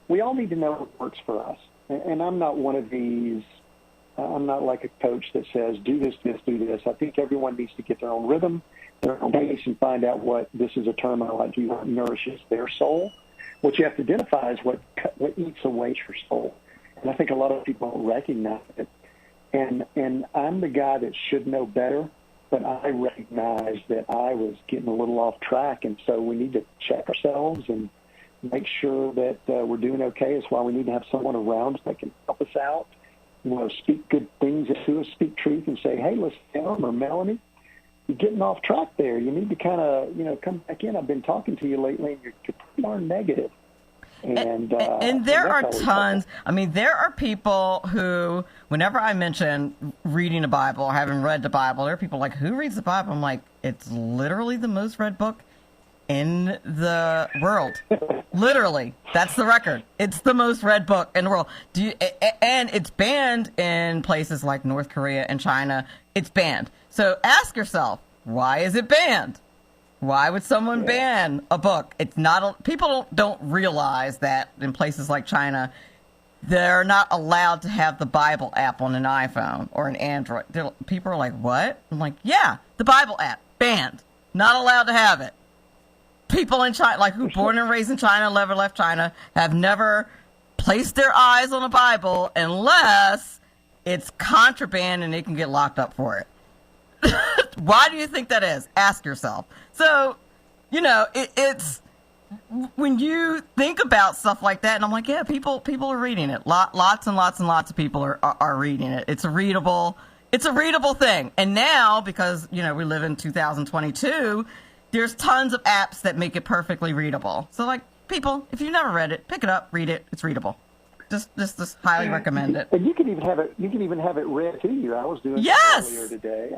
we all need to know what works for us. And I'm not one of these. I'm not like a coach that says do this, do this. I think everyone needs to get their own rhythm, their own pace, and find out what, this is a term I like to use, what nourishes their soul. What you have to identify is what eats away your soul. And I think a lot of people don't recognize it. And I'm the guy that should know better, but I recognize that I was getting a little off track, and so we need to check ourselves and make sure that we're doing okay. It's why we need to have someone around us that can help us out, speak good things to us, speak truth, and say, hey, listen, Tim or Melanie, you're getting off track there. You need to kind of, come back in. I've been talking to you lately, and you're pretty darn negative. And there are tons. I mean, there are people who, whenever I mention reading the Bible or having read the Bible, there are people like, who reads the Bible? I'm like, it's literally the most read book in the world. Literally, that's the record. It's the most read book in the world. And it's banned in places like North Korea and China. It's banned. So ask yourself, why is it banned? Why would someone ban a book? It's not. People don't realize that in places like China, they're not allowed to have the Bible app on an iPhone or an Android. People are like, what? I'm like, yeah, the Bible app, banned. Not allowed to have it. People in China, like who born and raised in China, never left China, have never placed their eyes on a Bible unless it's contraband and they can get locked up for it. Why do you think that is? Ask yourself. So, it's when you think about stuff like that, and I'm like, yeah, people are reading it. Lots and lots and lots of people are reading it. It's a readable thing. And now, because we live in 2022, there's tons of apps that make it perfectly readable. So, like, people, if you've never read it, pick it up, read it. It's readable. Just highly recommend it. And you can even have it. You can even have it read to you. I was doing yes! it earlier today.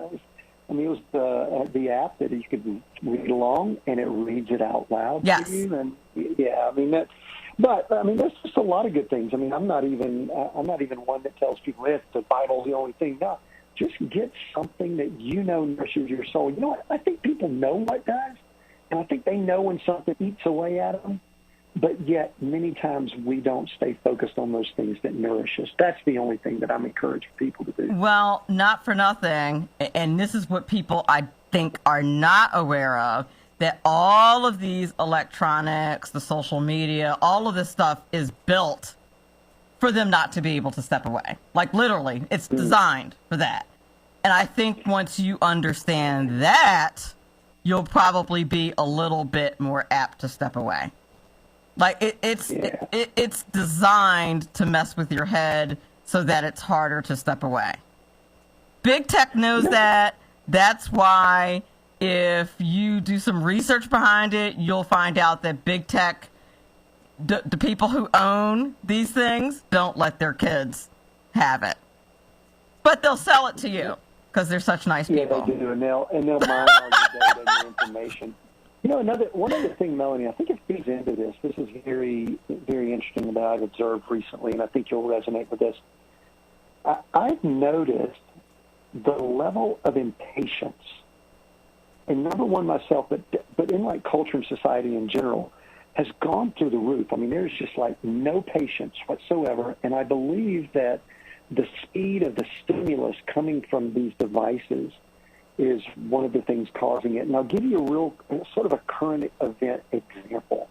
It was the app that you could read along, and it reads it out loud yes. to you. And there's just a lot of good things. I mean, I'm not even one that tells people if the Bible's the only thing. No, just get something that nourishes your soul. You know what? I think people know what does, and I think they know when something eats away at them. But yet, many times we don't stay focused on those things that nourish us. That's the only thing that I'm encouraging people to do. Well, not for nothing, and this is what people, I think, are not aware of, that all of these electronics, the social media, all of this stuff is built for them not to be able to step away. Like, literally, it's designed for that. And I think once you understand that, you'll probably be a little bit more apt to step away. Like it's designed to mess with your head so that it's harder to step away. Big tech knows that. That's why if you do some research behind it, you'll find out that big tech the people who own these things don't let their kids have it, but they'll sell it to you because they're such nice people. Yeah, they do, and they'll mine all your data and your information. One other thing, Melanie, I think it feeds into this. This is very, very interesting that I've observed recently, and I think you'll resonate with this. I've noticed the level of impatience, and number one myself, but in like culture and society in general, has gone through the roof. I mean, there's just like no patience whatsoever, and I believe that the speed of the stimulus coming from these devices is one of the things causing it. And I'll give you a real sort of a current event example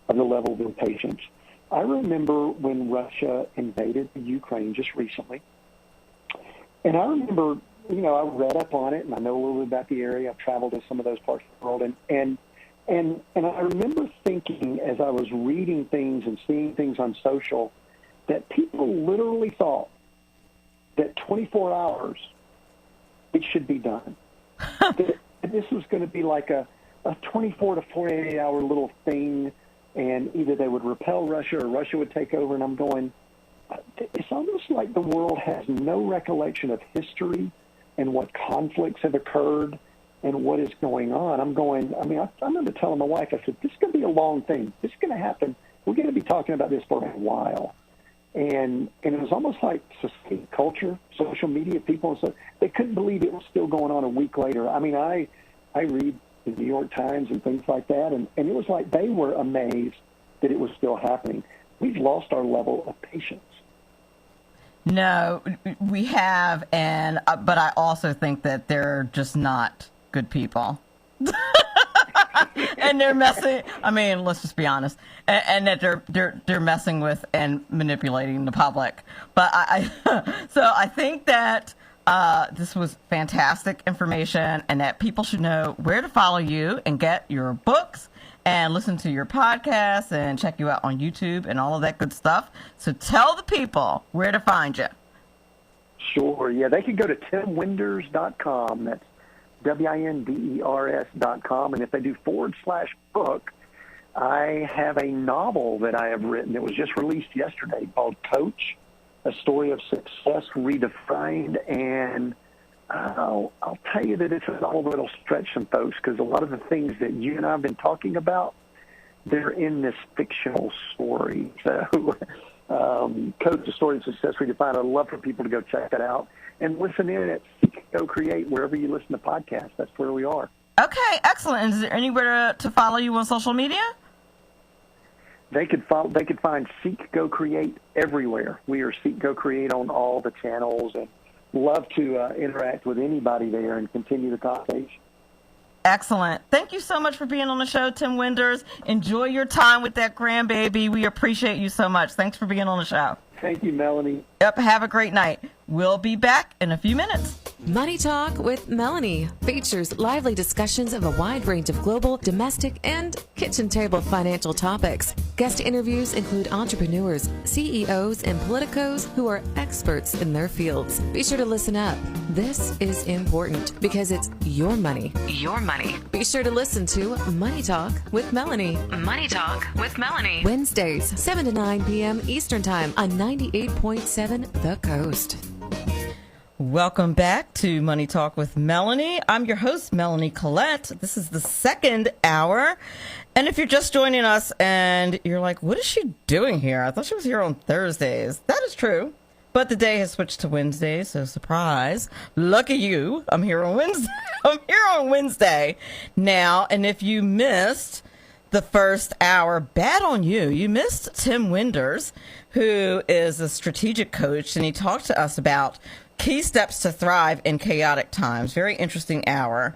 of the level of impatience. I remember when Russia invaded the Ukraine just recently, and I remember, I read up on it, and I know a little bit about the area. I've traveled to some of those parts of the world, and I remember thinking as I was reading things and seeing things on social that people literally thought that 24 hours it should be done. That this was going to be like a 24 to 48 hour little thing, and either they would repel Russia or Russia would take over. And I'm going, it's almost like the world has no recollection of history and what conflicts have occurred and what is going on. I'm going to tell my wife, I said, this is going to be a long thing. This is going to happen. We're going to be talking about this for a while. And it was almost like society, culture, social media, people, so they couldn't believe it was still going on a week later. I mean, I read the New York Times and things like that, and it was like they were amazed that it was still happening. We've lost our level of patience. No, we have, and but I also think that they're just not good people. And they're messing. I mean, let's just be honest, and that they're messing with and manipulating the public. But so I think that this was fantastic information, and that people should know where to follow you and get your books and listen to your podcasts and check you out on YouTube and all of that good stuff. So tell the people where to find you. Sure. Yeah, they can go to timwinders.com. That's WINDERS.com. And if they do /book, I have a novel that I have written that was just released yesterday called Coach, A Story of Success Redefined. And I'll tell you that it's a novel that'll stretch some folks, because a lot of the things that you and I have been talking about, they're in this fictional story. So Coach, A Story of Success Redefined, I'd love for people to go check that out. And listen in at Seek, Go, Create, wherever you listen to podcasts. That's where we are. Okay, excellent. Is there anywhere to follow you on social media? They could find Seek, Go, Create everywhere. We are Seek, Go, Create on all the channels, and love to interact with anybody there and continue the conversation. Excellent. Thank you so much for being on the show, Tim Winders. Enjoy your time with that grandbaby. We appreciate you so much. Thanks for being on the show. Thank you, Melanie. Yep, have a great night. We'll be back in a few minutes. Money Talk with Melanie features lively discussions of a wide range of global, domestic, and kitchen table financial topics. Guest interviews include entrepreneurs, CEOs, and politicos who are experts in their fields. Be sure to listen up. This is important because it's your money. Your money. Be sure to listen to Money Talk with Melanie. Money Talk with Melanie. Wednesdays, 7 to 9 p.m. Eastern Time on 98.7 The Coast. Welcome back to Money Talk with Melanie. I'm your host, Melanie Collette. This is the second hour. And if you're just joining us and you're like, what is she doing here? I thought she was here on Thursdays. That is true. But the day has switched to Wednesday, so surprise. Lucky you. I'm here on Wednesday. I'm here on Wednesday now. And if you missed the first hour, bad on you. You missed Tim Winders, who is a strategic coach, and he talked to us about key steps to thrive in chaotic times. Very interesting hour.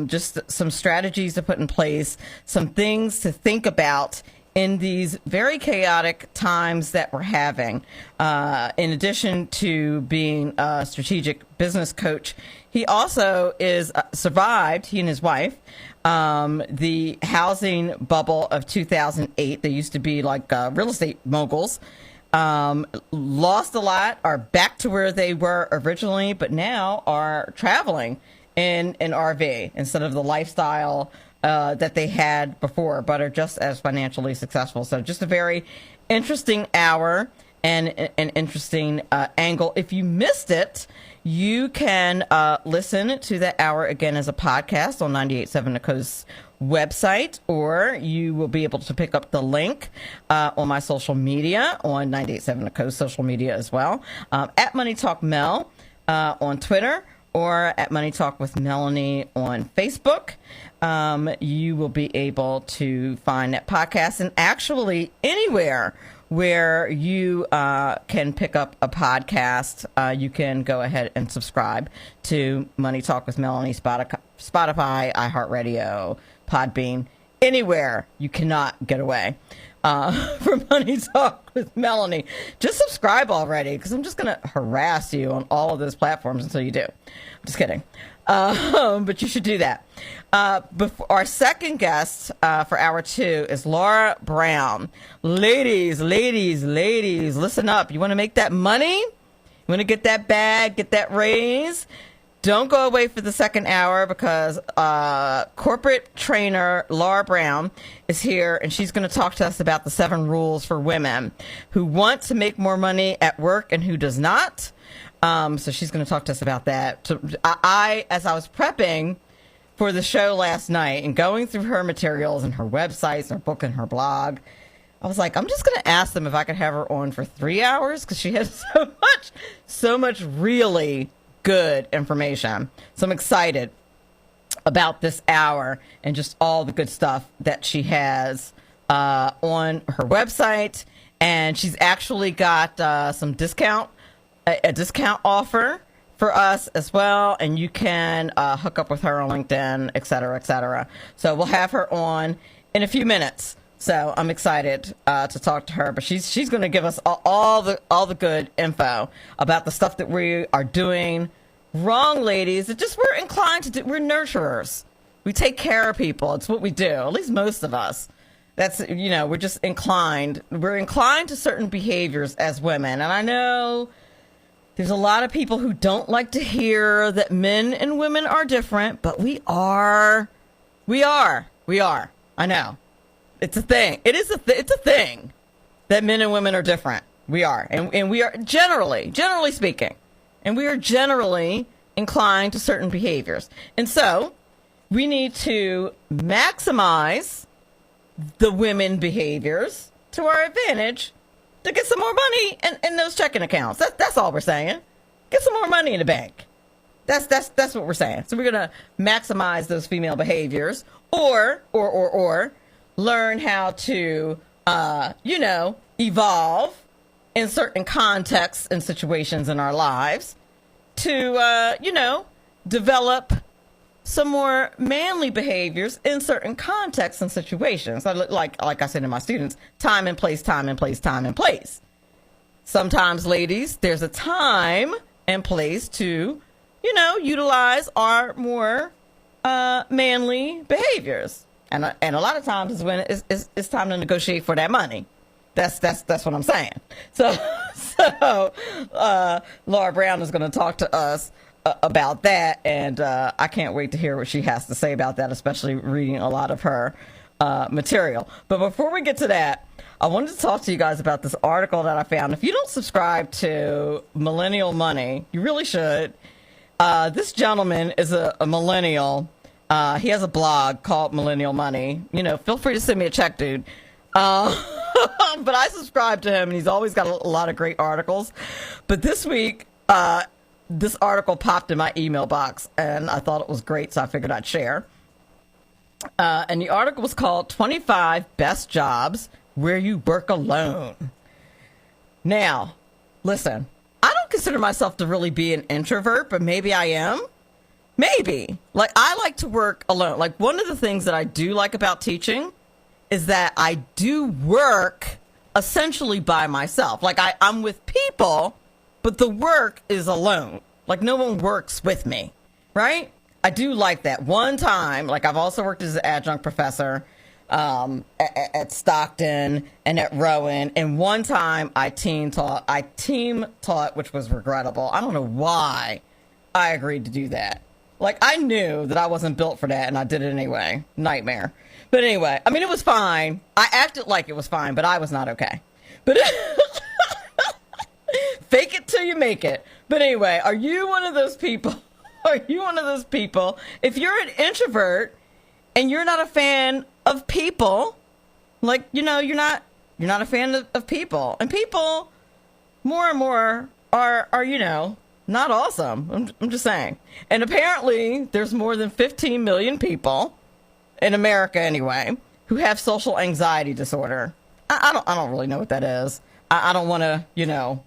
Just some strategies to put in place, some things to think about in these very chaotic times that we're having. In addition to being a strategic business coach, he also is survived, he and his wife, the housing bubble of 2008. They used to be like real estate moguls. Lost a lot, are back to where they were originally, but now are traveling in an RV instead of the lifestyle that they had before, but are just as financially successful. So just a very interesting hour and an interesting angle. If you missed it, you can listen to that hour again as a podcast on 98.7 The Coast website, or you will be able to pick up the link on my social media on 98.7 The Coast social media as well, at Money Talk Mel on Twitter, or at Money Talk with Melanie on Facebook. You will be able to find that podcast, and actually anywhere where you can pick up a podcast, you can go ahead and subscribe to Money Talk with Melanie, Spotify, iHeartRadio, Podbean, anywhere. You cannot get away from Money Talk with Melanie. Just subscribe already, because I'm just going to harass you on all of those platforms until you do. I'm just kidding. But you should do that. Before our second guest for hour 2 is Laura Browne. Ladies, listen up. You want to make that money? You want to get that bag, get that raise? Don't go away for the second hour, because corporate trainer Laura Browne is here, and she's going to talk to us about the 7 rules for women who want to make more money at work and who does not. So she's going to talk to us about that. So as I was prepping for the show last night and going through her materials and her websites, her book and her blog, I was like, I'm just going to ask them if I could have her on for 3 hours, because she has so much really good information. So I'm excited about this hour and just all the good stuff that she has on her website. And she's actually got some discount offer for us as well, and you can hook up with her on LinkedIn, et cetera, et cetera. So we'll have her on in a few minutes. So I'm excited to talk to her, but she's going to give us all the good info about the stuff that we are doing wrong, ladies. It just, we're inclined to do. We're nurturers. We take care of people. It's what we do. At least most of us. That's, we're just inclined. We're inclined to certain behaviors as women, and I know there's a lot of people who don't like to hear that men and women are different, but we are. I know. It's a thing. It's a thing that men and women are different. We are. And we are generally speaking, and we are generally inclined to certain behaviors. And so we need to maximize the women behaviors to our advantage to get some more money in those checking accounts. That's all we're saying. Get some more money in the bank. That's what we're saying. So we're gonna maximize those female behaviors, or learn how to evolve in certain contexts and situations in our lives to develop some more manly behaviors in certain contexts and situations. Like I said to my students, time and place. Sometimes, ladies, there's a time and place to, utilize our more manly behaviors. And a lot of times is when it's time to negotiate for that money. That's what I'm saying. So Laura Browne is going to talk to us about that, and I can't wait to hear what she has to say about that, especially reading a lot of her material. But before we get to that, I wanted to talk to you guys about this article that I found. If you don't subscribe to Millennial Money, you really should. This gentleman is a millennial. He has a blog called Millennial Money. Feel free to send me a check, dude. But I subscribe to him, and he's always got a lot of great articles. But this week, this article popped in my email box, and I thought it was great, so I figured I'd share. And the article was called 25 Best Jobs Where You Work Alone. Now, listen, I don't consider myself to really be an introvert, but maybe I am. Maybe. Like, I like to work alone. Like, one of the things that I do like about teaching is that I do work essentially by myself. Like, I'm with people, but the work is alone. Like, no one works with me, right? I do like that. One time, like, I've also worked as an adjunct professor at Stockton and at Rowan. And one time I team taught, which was regrettable. I don't know why I agreed to do that. Like, I knew that I wasn't built for that, and I did it anyway. Nightmare. But anyway, I mean, it was fine. I acted like it was fine, but I was not okay. But fake it till you make it. But anyway, are you one of those people? Are you one of those people? If you're an introvert and you're not a fan of people, like, you know, you're not a fan of people, and people more and more are, you know, not awesome. I'm just saying. And apparently there's more than 15 million people in America anyway who have social anxiety disorder. I don't really know what that is. I don't want to, you know,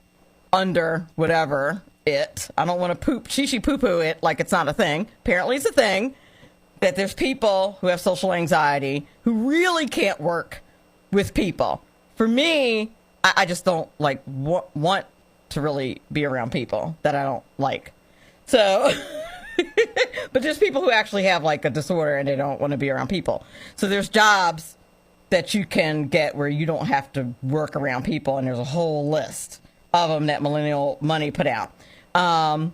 under whatever it. I don't want to poop she poo poo it like it's not a thing. Apparently it's a thing, that there's people who have social anxiety who really can't work with people. For me, I just don't like want to really be around people that I don't like. So, but there's people who actually have like a disorder and they don't want to be around people. So there's jobs that you can get where you don't have to work around people, and there's a whole list of them that Millennial Money put out. And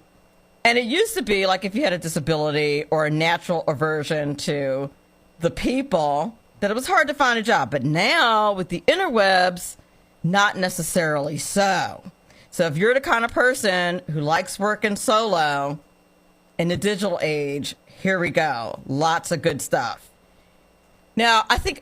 it used to be like if you had a disability or a natural aversion to the people, that it was hard to find a job. But now with the interwebs, not necessarily so. So if you're the kind of person who likes working solo in the digital age, here we go. Lots of good stuff. Now, I feel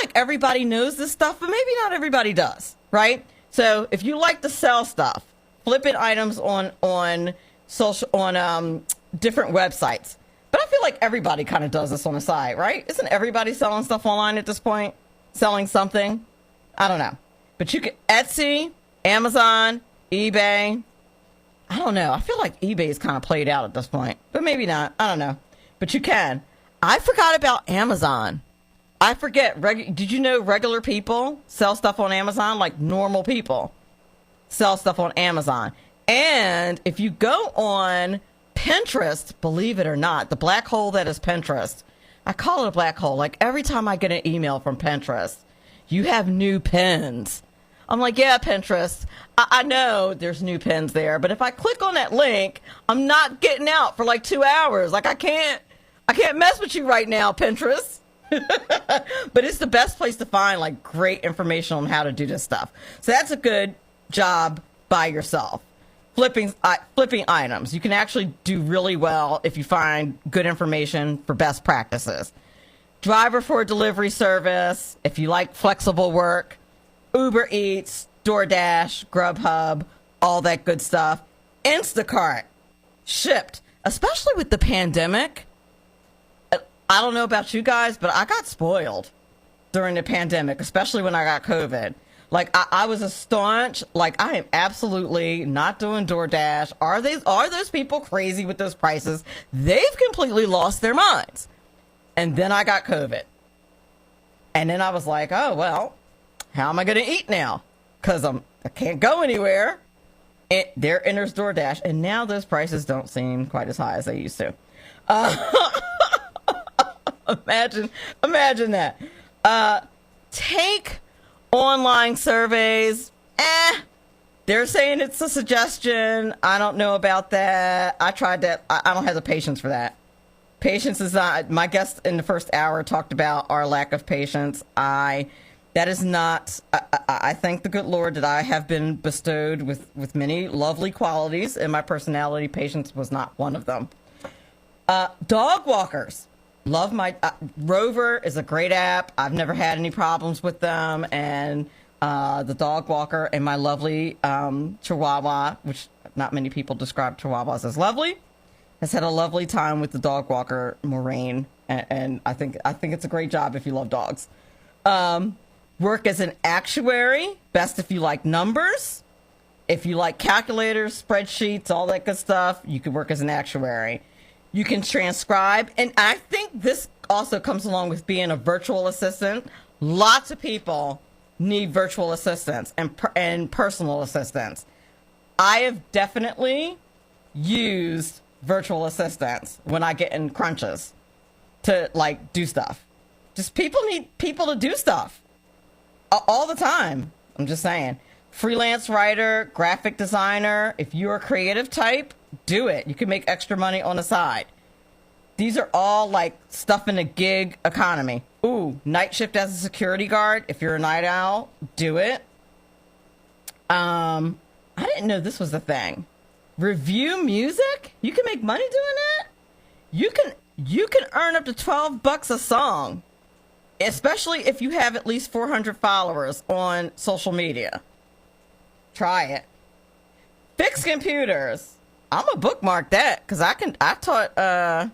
like everybody knows this stuff, but maybe not everybody does, right? So if you like to sell stuff, flipping items on social, on different websites. But I feel like everybody kind of does this on the side, right? Isn't everybody selling stuff online at this point? Selling something? I don't know. But you can Etsy, Amazon, eBay. I don't know. I feel like eBay is kind of played out at this point, but maybe not. I don't know. But you can. I forgot about Amazon. I forget. Did you know regular people sell stuff on Amazon? Like normal people sell stuff on Amazon. And if you go on Pinterest, believe it or not, the black hole that is Pinterest, I call it a black hole. Like every time I get an email from Pinterest, you have new pins. I'm like, yeah, Pinterest, I know there's new pins there, but if I click on that link, I'm not getting out for like 2 hours. Like I can't mess with you right now, Pinterest. But it's the best place to find like great information on how to do this stuff. So that's a good job by yourself. Flipping items. You can actually do really well if you find good information for best practices. Driver for a delivery service. If you like flexible work, Uber Eats, DoorDash, Grubhub, all that good stuff. Instacart, Shipped, especially with the pandemic. I don't know about you guys, but I got spoiled during the pandemic, especially when I got COVID. Like I was a staunch, like I am absolutely not doing DoorDash. Are those people crazy with those prices? They've completely lost their minds. And then I got COVID. And then I was like, oh, well, how am I going to eat now? Because I can't go anywhere. And there enters DoorDash. And now those prices don't seem quite as high as they used to. Imagine that. Take online surveys. They're saying it's a suggestion. I don't know about that. I tried that. I don't have the patience for that. Patience is not, my guest in the first hour talked about our lack of patience. That is not, I thank the good Lord that I have been bestowed with many lovely qualities in my personality. Patience was not one of them. Dog walkers. Love my, Rover is a great app. I've never had any problems with them. And the dog walker and my lovely Chihuahua, which not many people describe Chihuahuas as lovely, has had a lovely time with the dog walker, Maureen. And I think it's a great job if you love dogs. Work as an actuary, best if you like numbers. If you like calculators, spreadsheets, all that good stuff, you can work as an actuary. You can transcribe. And I think this also comes along with being a virtual assistant. Lots of people need virtual assistants and personal assistants. I have definitely used virtual assistants when I get in crunches to like do stuff. Just people need people to do stuff all the time. I'm just saying. freelance writer, graphic designer. If you're a creative type, do it. You can make extra money on the side. These are all like stuff in the gig economy. Ooh, night shift as a security guard. If you're a night owl, do it. I didn't know this was a thing. Review music? You can make money doing that? You can earn up to $12 a song, especially if you have at least 400 followers on social media. Try it. Fix computers. I'm gonna bookmark that because I taught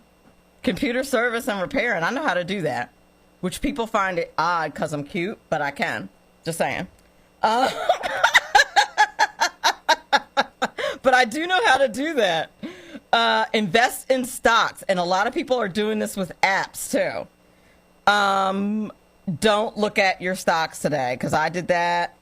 computer service and repair, and I know how to do that, which people find it odd because I'm cute, but I can. Just saying. But I do know how to do that. Invest in stocks, and a lot of people are doing this with apps too. Don't look at your stocks today because I did that.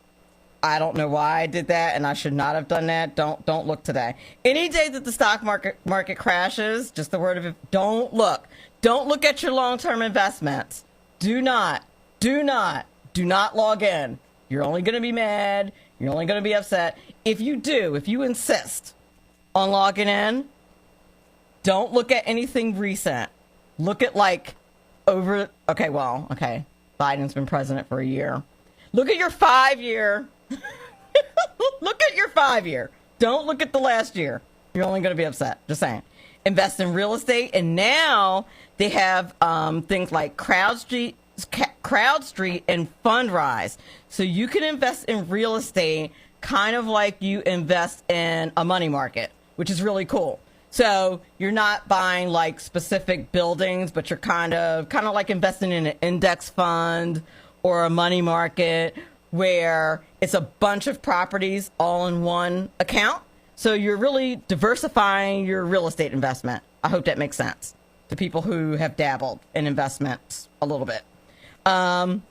I don't know why I did that, and I should not have done that. Don't look today. Any day that the stock market crashes, just the word of it, don't look. Don't look at your long-term investments. Do not log in. You're only going to be mad. You're only going to be upset. If you insist on logging in, don't look at anything recent. Look at Biden's been president for a year. Look at your 5-year. Look at your 5-year. Don't look at the last year. You're only going to be upset. Just saying. Invest in real estate. And now they have things like CrowdStreet and Fundrise. So you can invest in real estate kind of like you invest in a money market, which is really cool. So you're not buying like specific buildings, but you're kind of like investing in an index fund or a money market where it's a bunch of properties all in one account. So you're really diversifying your real estate investment. I hope that makes sense to people who have dabbled in investments a little bit. Mow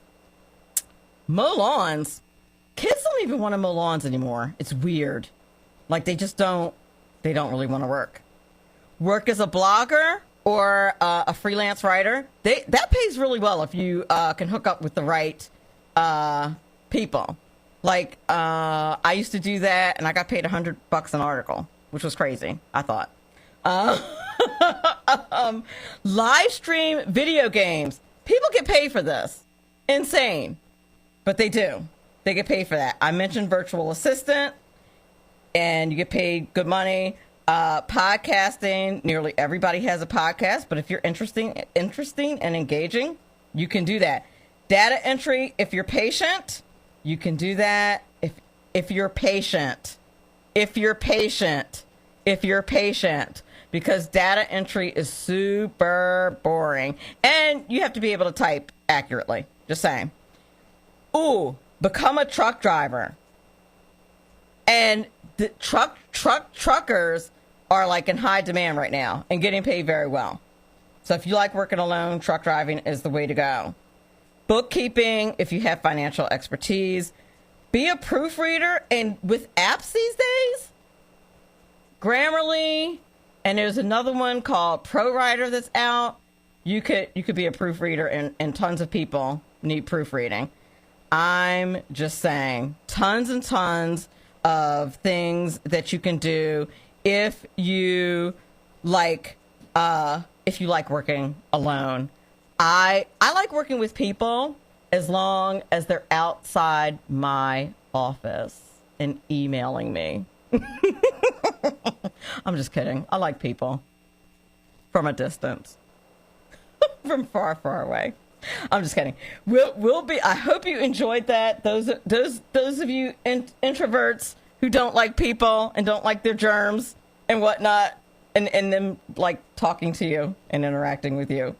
lawns. Kids don't even want to mow lawns anymore. It's weird. Like they don't really want to work. Work as a blogger or a freelance writer. That pays really well if you can hook up with the right people. Like I used to do that, and I got paid $100 an article, which was crazy, I thought. Live stream video games. People get paid for this. Insane. But they do. They get paid for that. I mentioned virtual assistant, and you get paid good money. Podcasting. Nearly everybody has a podcast, but if you're interesting and engaging, you can do that. Data entry. If you're patient, you can do that. If you're patient, because data entry is super boring, and you have to be able to type accurately. Just saying. Ooh, become a truck driver. And the truckers are like in high demand right now and getting paid very well. So if you like working alone, truck driving is the way to go. Bookkeeping, if you have financial expertise. Be a proofreader, and with apps these days, Grammarly, and there's another one called ProWriter that's out. You could be a proofreader, and tons of people need proofreading. I'm just saying, tons and tons of things that you can do if you like working alone. I like working with people as long as they're outside my office and emailing me. I'm just kidding. I like people from a distance, from far, far away. I'm just kidding. We'll be. I hope you enjoyed that. Those of you introverts who don't like people and don't like their germs and whatnot, and them like talking to you and interacting with you.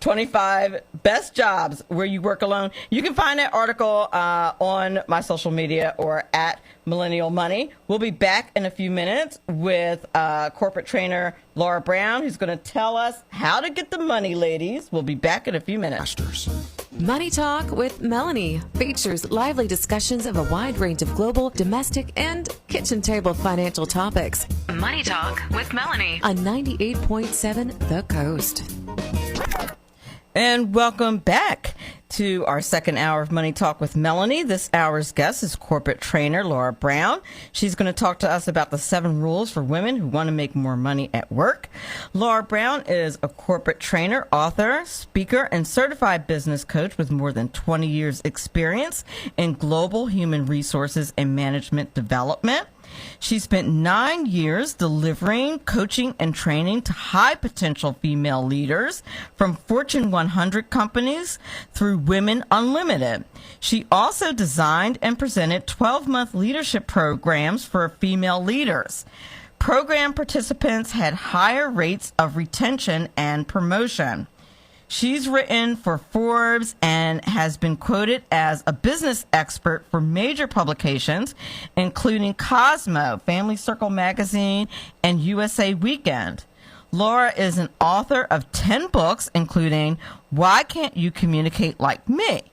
25 best jobs where you work alone. You can find that article on my social media or at Millennial Money. We'll be back in a few minutes with corporate trainer Laura Browne, who's going to tell us how to get the money, ladies. We'll be back in a few minutes. Money Talk with Melanie features lively discussions of a wide range of global, domestic, and kitchen table financial topics. Money Talk with Melanie on 98.7 The Coast. And welcome back to our second hour of Money Talk with Melanie. This hour's guest is corporate trainer Laura Browne. She's going to talk to us about the 7 rules for women who want to make more money at work. Laura Browne is a corporate trainer, author, speaker, and certified business coach with more than 20 years experience in global human resources and management development. She spent 9 years delivering coaching and training to high potential female leaders from Fortune 100 companies through Women Unlimited. She also designed and presented 12-month leadership programs for female leaders. Program participants had higher rates of retention and promotion. She's written for Forbes and has been quoted as a business expert for major publications, including Cosmo, Family Circle Magazine, and USA Weekend. Laura is an author of 10 books, including Why Can't You Communicate Like Me?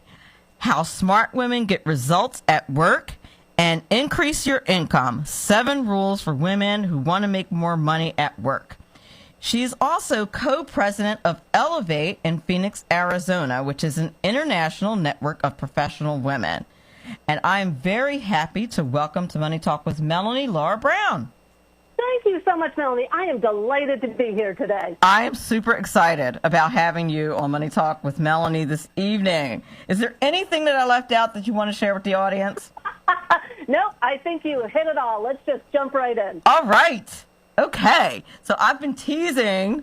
How Smart Women Get Results at Work and Increase Your Income, 7 Rules for Women Who Want to Make More Money at Work. She's also co-president of Elevate in Phoenix, Arizona, which is an international network of professional women. And I'm very happy to welcome to Money Talk with Melanie, Laura Browne. Thank you so much, Melanie. I am delighted to be here today. I am super excited about having you on Money Talk with Melanie this evening. Is there anything that I left out that you want to share with the audience? No, I think you hit it all. Let's just jump right in. All right. Okay, so I've been teasing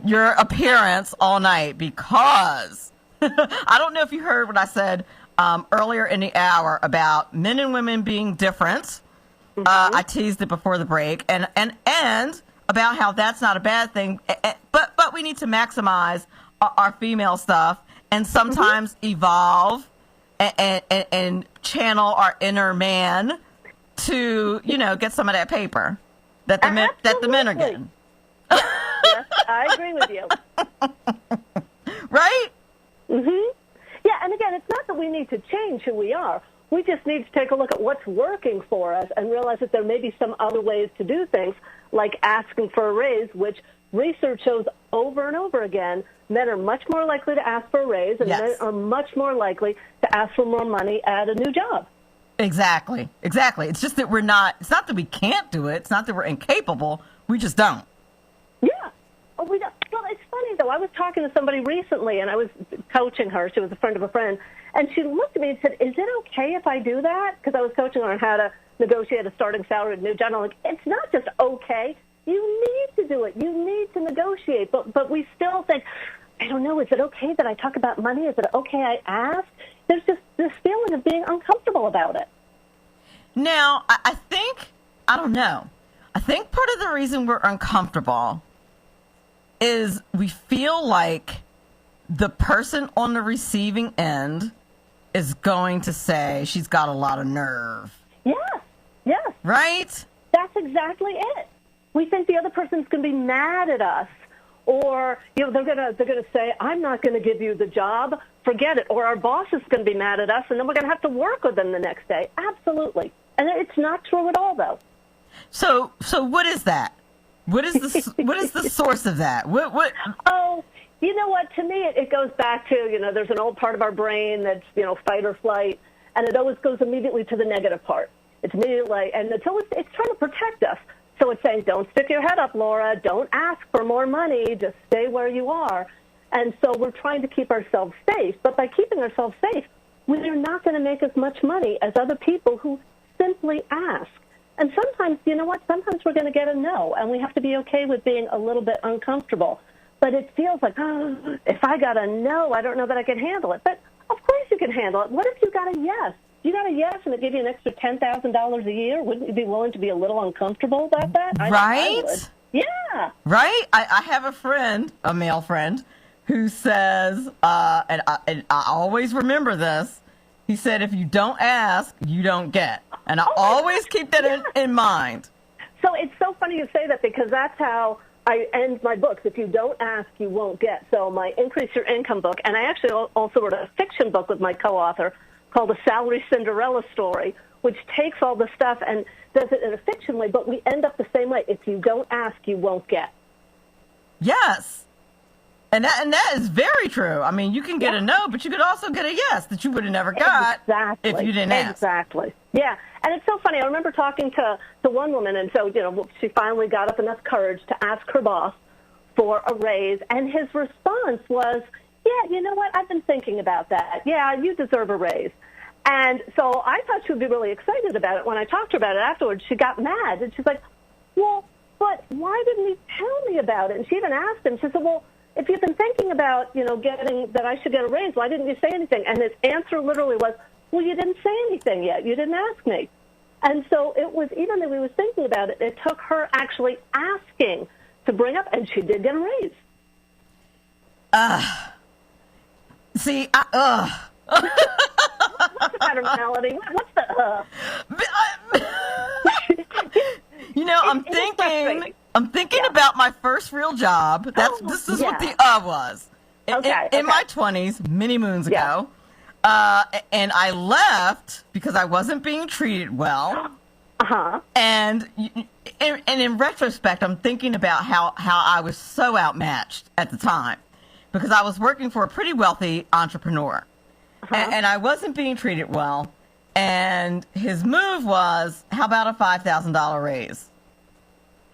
your appearance all night because I don't know if you heard what I said earlier in the hour about men and women being different. Mm-hmm. I teased it before the break, and about how that's not a bad thing, but we need to maximize our female stuff and sometimes evolve and channel our inner man to, get some of that paper that the men are getting. Yes, I agree with you. Right? Mm-hmm. Yeah, and again, it's not that we need to change who we are. We just need to take a look at what's working for us and realize that there may be some other ways to do things, like asking for a raise, which research shows over and over again, men are much more likely to ask for a raise, and men are much more likely to ask for more money at a new job. Exactly. It's just that it's not that we can't do it. It's not that we're incapable. We just don't. Yeah. Oh, we don't. Well, it's funny, though. I was talking to somebody recently, and I was coaching her. She was a friend of a friend. And she looked at me and said, is it okay if I do that? Because I was coaching her on how to negotiate a starting salary at a new job. I'm like, it's not just okay. You need to do it. You need to negotiate. But we still think, I don't know, is it okay that I talk about money? Is it okay I ask? There's just this feeling of being uncomfortable about it. Now, I think part of the reason we're uncomfortable is we feel like the person on the receiving end is going to say she's got a lot of nerve. Yes. Right? That's exactly it. We think the other person's going to be mad at us. Or, they're gonna say, I'm not going to give you the job, forget it. Or our boss is going to be mad at us, and then we're going to have to work with them the next day. Absolutely. And it's not true at all, though. So what is that? What is the source of that? What? Oh, you know what? To me, it goes back to, there's an old part of our brain that's, fight or flight, and it always goes immediately to the negative part. It's immediately, and it's trying to protect us. So it's saying, don't stick your head up, Laura. Don't ask for more money. Just stay where you are. And so we're trying to keep ourselves safe. But by keeping ourselves safe, we're not going to make as much money as other people who simply ask. And sometimes, sometimes we're going to get a no, and we have to be okay with being a little bit uncomfortable. But it feels like, if I got a no, I don't know that I can handle it. But of course you can handle it. What if you got a yes? You got a yes, and it gave you an extra $10,000 a year. Wouldn't you be willing to be a little uncomfortable about that? Right? I would. Yeah. Right? I have a friend, a male friend, who says, and I always remember this, he said, if you don't ask, you don't get. And I always keep that in mind. So it's so funny you say that, because that's how I end my books. If you don't ask, you won't get. So my Increase Your Income book, and I actually also wrote a fiction book with my co-author called The Salary Cinderella Story, which takes all the stuff and does it in a fiction way, but we end up the same way. If you don't ask, you won't get. Yes. And that is very true. I mean, you can get a no, but you could also get a yes that you would have never got if you didn't ask. Exactly. Yeah. And it's so funny. I remember talking to one woman, and so, she finally got up enough courage to ask her boss for a raise, and his response was, yeah, you know what? I've been thinking about that. Yeah, you deserve a raise. And so I thought she would be really excited about it. When I talked to her about it afterwards, she got mad, and she's like, well, but why didn't he tell me about it? And she even asked him, she said, well, if you've been thinking about, getting that I should get a raise, why didn't you say anything? And his answer literally was, well, you didn't say anything yet. You didn't ask me. And so it was, even though he was thinking about it, it took her actually asking to bring up, and she did get a raise. See, What's the matter, Melanie? What's the I'm thinking about my first real job. This is what the was. In my 20s, many moons ago. And I left because I wasn't being treated well. And in retrospect, I'm thinking about how I was so outmatched at the time because I was working for a pretty wealthy entrepreneur. And I wasn't being treated well. And his move was, how about a $5,000 raise?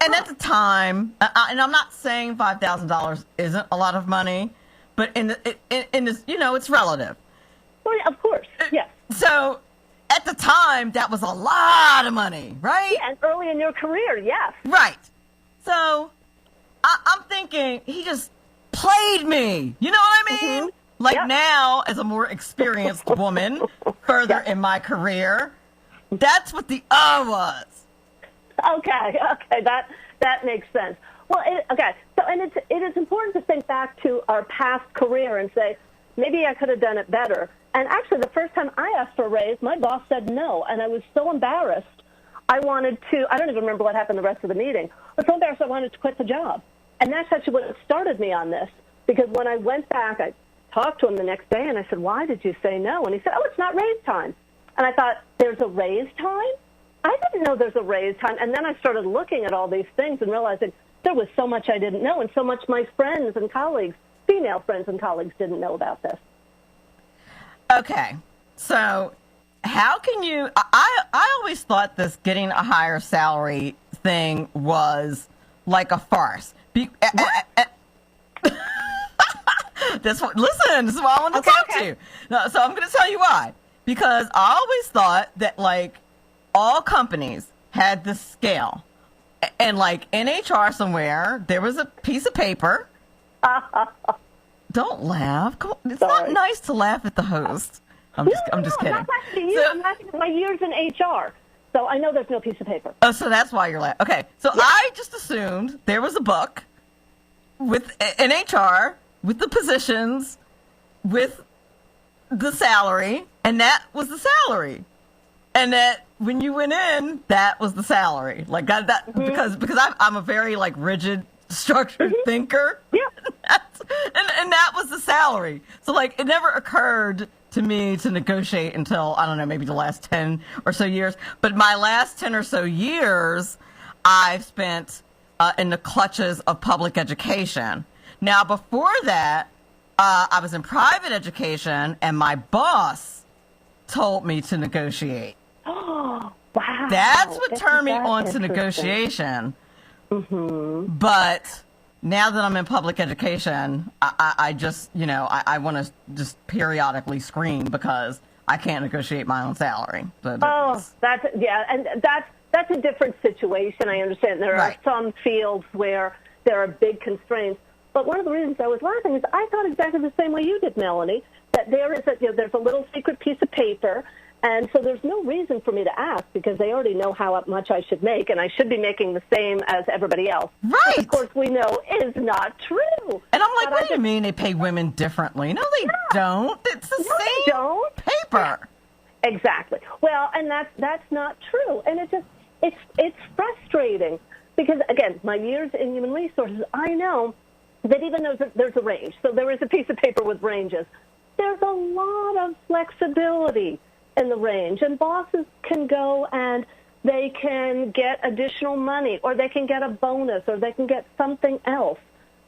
And at the time, and I'm not saying $5,000 isn't a lot of money, but in this, it's relative. Well, of course, yes. So at the time, that was a lot of money, right? Yeah, and early in your career, yes. Right. So I'm thinking he just played me. You know what I mean? Mm-hmm. Now, as a more experienced woman, further in my career, that's what the was. Okay, that makes sense. Well, so it is important to think back to our past career and say, maybe I could have done it better. And actually, the first time I asked for a raise, my boss said no, and I was so embarrassed. I don't even remember what happened the rest of the meeting. I was so embarrassed I wanted to quit the job. And that's actually what started me on this, because when I went back, I talked to him the next day, and I said, why did you say no? And he said, oh, it's not raise time. And I thought, there's a raise time? I didn't know there's a raise time. And then I started looking at all these things and realizing there was so much I didn't know and so much my friends and colleagues, female friends and colleagues, didn't know about this. Okay. So how can you – I always thought this getting a higher salary thing was like a farce. This is what I want to talk to you. No, so I'm going to tell you why. Because I always thought that, all companies had this scale. And, in HR somewhere, there was a piece of paper. Don't laugh. Come on. It's not nice to laugh at the host. I'm just kidding. I'm not laughing at you. I'm laughing at my years in HR. So I know there's no piece of paper. Oh, so that's why you're laughing. Okay. So I just assumed there was a book with an HR, with the positions, with the salary, and that was the salary. And that when you went in, that was the salary. Because I'm a very rigid, structured thinker. Yeah. And that was the salary. So it never occurred to me to negotiate until, I don't know, maybe the last 10 or so years. But my last 10 or so years, I've spent in the clutches of public education. Now, before that, I was in private education, and my boss told me to negotiate. Oh, wow. That's what turned me on to negotiation. Mm-hmm. But now that I'm in public education, I just, I want to just periodically scream because I can't negotiate my own salary. And that's a different situation. I understand there are some fields where there are big constraints. But one of the reasons I was laughing is I thought exactly the same way you did, Melanie, that there's a little secret piece of paper, and so there's no reason for me to ask because they already know how much I should make, and I should be making the same as everybody else. Right. Which, of course, we know is not true. And I'm like, what do you mean they pay women differently? No, they don't. It's the same paper. Exactly. Well, and that's not true, and it's frustrating because, again, my years in human resources, I know that even though there's a range, so there is a piece of paper with ranges, there's a lot of flexibility in the range, and bosses can go and they can get additional money, or they can get a bonus, or they can get something else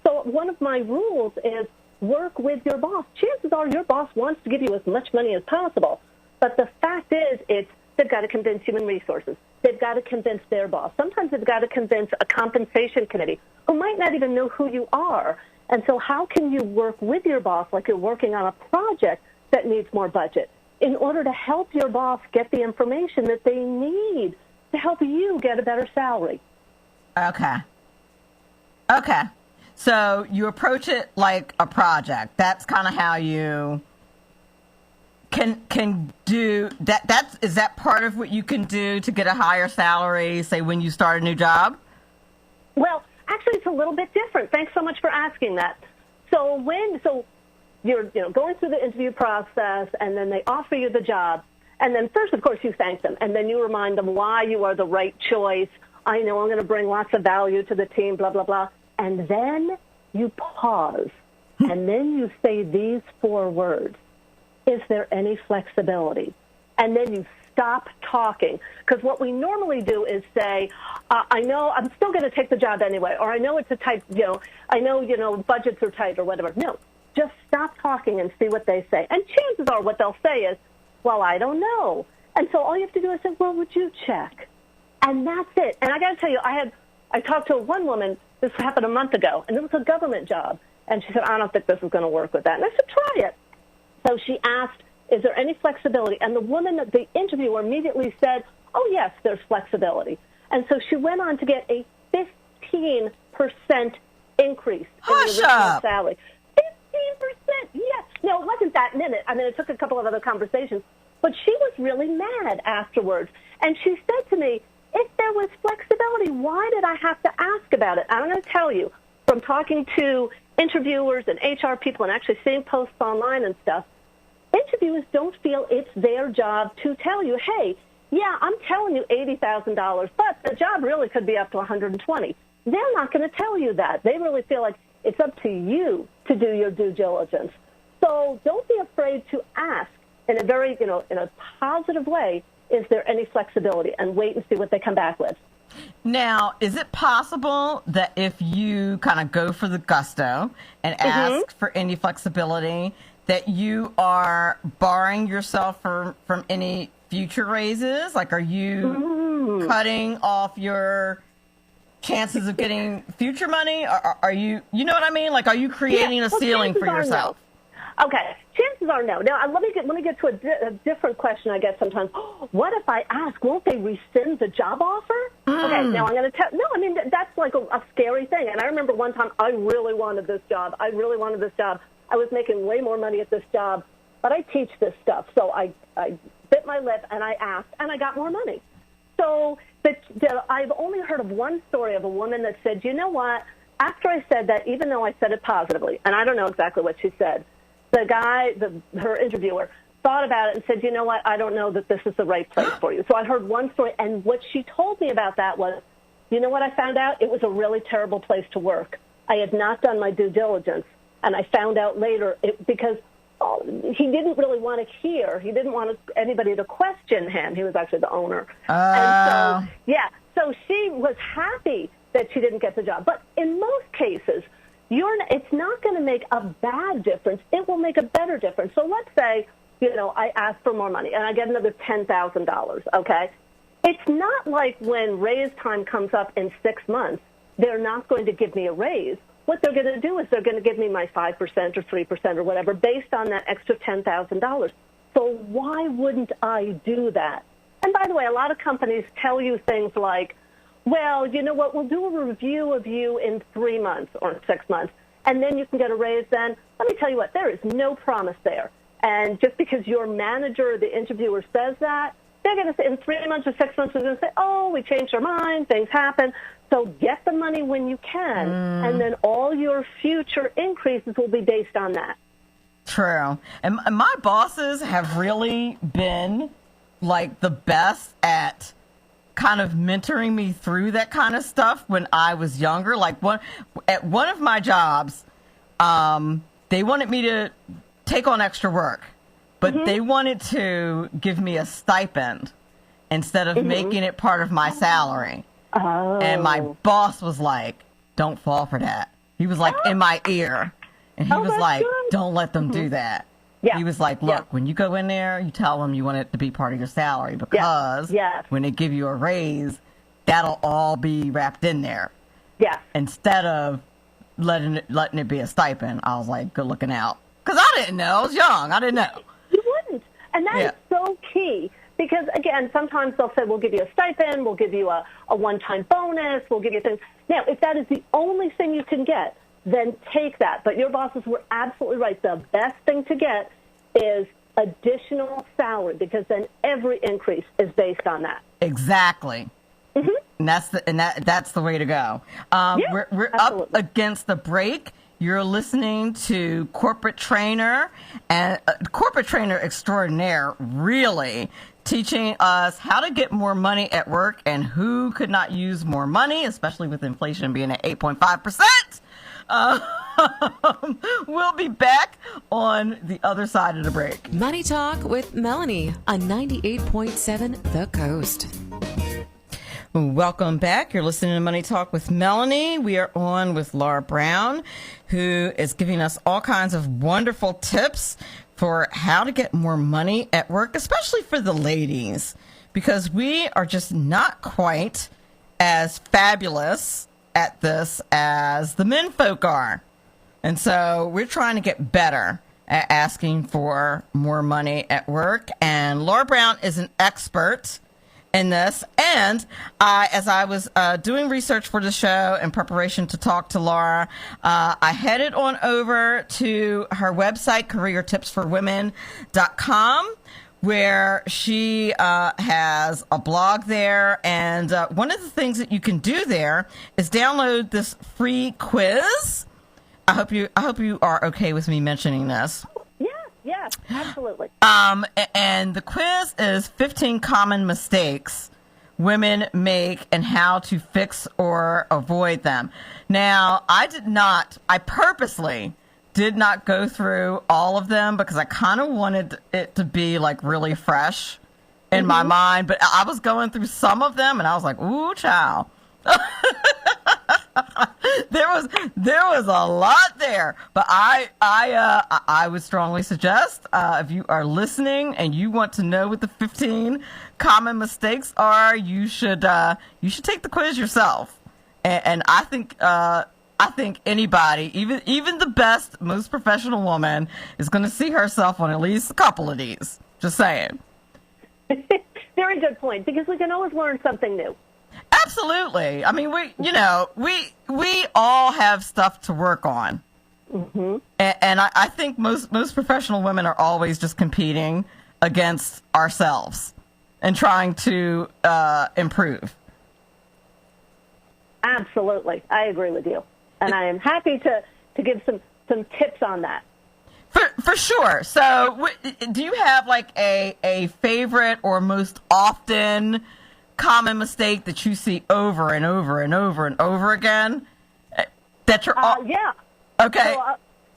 So one of my rules is work with your boss. Chances are your boss wants to give you as much money as possible. But the fact is, they've got to convince human resources. They've got to convince their boss. Sometimes they've got to convince a compensation committee who might not even know who you are. And so how can you work with your boss like you're working on a project that needs more budget in order to help your boss get the information that they need to help you get a better salary? Okay. So you approach it like a project. That's kind of how you can do that. Is that part of what you can do to get a higher salary, say, when you start a new job? Well, actually, it's a little bit different. Thanks so much for asking that. So you're going through the interview process, and then they offer you the job, and then first, of course, you thank them, and then you remind them why you are the right choice. I know I'm going to bring lots of value to the team, blah, blah, blah. And then you pause, and then you say these 4 words. Is there any flexibility? And then you stop talking. Because what we normally do is say, I know I'm still going to take the job anyway, or I know it's a tight, I know, budgets are tight or whatever. No, just stop talking and see what they say. And chances are what they'll say is, well, I don't know. And so all you have to do is say, well, would you check? And that's it. And I got to tell you, I talked to one woman, this happened a month ago, and it was a government job. And she said, I don't think this is going to work with that. And I said, try it. So she asked, is there any flexibility? And the woman, the interviewer, immediately said, oh, yes, there's flexibility. And so she went on to get a 15% increase in the original salary. 15%, yes. No, it wasn't that minute. I mean, it took a couple of other conversations. But she was really mad afterwards. And she said to me, if there was flexibility, why did I have to ask about it? I'm going to tell you, from talking to interviewers and HR people and actually seeing posts online and stuff, interviewers don't feel it's their job to tell you, hey, yeah, I'm telling you $80,000, but the job really could be up to $120,000. They're not going to tell you that. They really feel like it's up to you to do your due diligence. So don't be afraid to ask in a very, in a positive way, is there any flexibility, and wait and see what they come back with. Now, is it possible that if you kind of go for the gusto and ask for any flexibility, that you are barring yourself from any future raises? Like, are you cutting off your chances of getting future money? Or are you, you know what I mean? Like, are you creating a ceiling for yourself? No. Okay, chances are no. Now, let me get to a different question I get sometimes. What if I ask, won't they rescind the job offer? Okay, now I'm going to tell. No, I mean, that's like a scary thing. And I remember one time I really wanted this job. I was making way more money at this job, but I teach this stuff. So I bit my lip and I asked, and I got more money. So I've only heard of one story of a woman that said, you know what, after I said that, even though I said it positively, and I don't know exactly what she said, the guy, her interviewer, thought about it and said, you know what, I don't know that this is the right place for you. So I heard one story, and what she told me about that was, you know what I found out? It was a really terrible place to work. I had not done my due diligence, and I found out later because he didn't really want to hear. He didn't want anybody to question him. He was actually the owner. And so she was happy that she didn't get the job. But in most cases, it's not going to make a bad difference. It will make a better difference. So let's say, I ask for more money and I get another $10,000, okay? It's not like when raise time comes up in 6 months, they're not going to give me a raise. What they're going to do is they're going to give me my 5% or 3% or whatever based on that extra $10,000. So why wouldn't I do that? And by the way, a lot of companies tell you things like, well, you know what, we'll do a review of you in 3 months or 6 months, and then you can get a raise then. Let me tell you what, there is no promise there. And just because your manager or the interviewer says that, they're going to say in 3 months or 6 months, they're going to say, oh, we changed our mind, things happen. So get the money when you can, and then all your future increases will be based on that. True. And my bosses have really been, like, the best at kind of mentoring me through that kind of stuff when I was younger. Like, at one of my jobs, they wanted me to take on extra work, but they wanted to give me a stipend instead of making it part of my salary. Oh. And my boss was like, don't fall for that. He was like in my ear, and he was that's like, good. don't let them do that. Yeah. He was like, look, when you go in there, you tell them you want it to be part of your salary, because when they give you a raise, that'll all be wrapped in there. Yes. Instead of letting it be a stipend. I was like, good looking out. Because I didn't know. I was young. I didn't know. You wouldn't. And that is so key. Because, again, sometimes they'll say, we'll give you a stipend, we'll give you a one-time bonus, we'll give you things. Now, if that is the only thing you can get, then take that. But your bosses were absolutely right. The best thing to get is additional salary, because then every increase is based on that. Exactly. And that's the way to go. We're up against the break. You're listening to corporate trainer and corporate trainer extraordinaire, really teaching us how to get more money at work and who could not use more money, especially with inflation being at 8.5%. We'll be back on the other side of the break. Money Talk with Melanie on 98.7 The Coast. Welcome back. You're listening to Money Talk with Melanie. We are on with Laura Browne, who is giving us all kinds of wonderful tips for how to get more money at work, especially for the ladies, because we are just not quite as fabulous at this as the men folk are. And so we're trying to get better at asking for more money at work. And Laura Browne is an expert in this. And as I was doing research for the show in preparation to talk to Laura, I headed on over to her website, careertipsforwomen.com, where she has a blog there. And one of the things that you can do there is download this free quiz. I hope you are okay with me mentioning this. Yeah, absolutely. And the quiz is 15 common mistakes women make and how to fix or avoid them. Now, I purposely did not go through all of them because I kind of wanted it to be like really fresh in my mind, but I was going through some of them and I was like, ooh, child. There was a lot there, but I would strongly suggest if you are listening and you want to know what the 15 common mistakes are, you should take the quiz yourself. And I think anybody, even the best, most professional woman, is going to see herself on at least a couple of these. Just saying. Very good point, because we can always learn something new. Absolutely. I mean, we all have stuff to work on. Mm-hmm. And I think most professional women are always just competing against ourselves and trying to improve. Absolutely. I agree with you. And I am happy to give some tips on that. For sure. So do you have like a favorite or most often common mistake that you see over and over and over and over again? That you're yeah. Okay.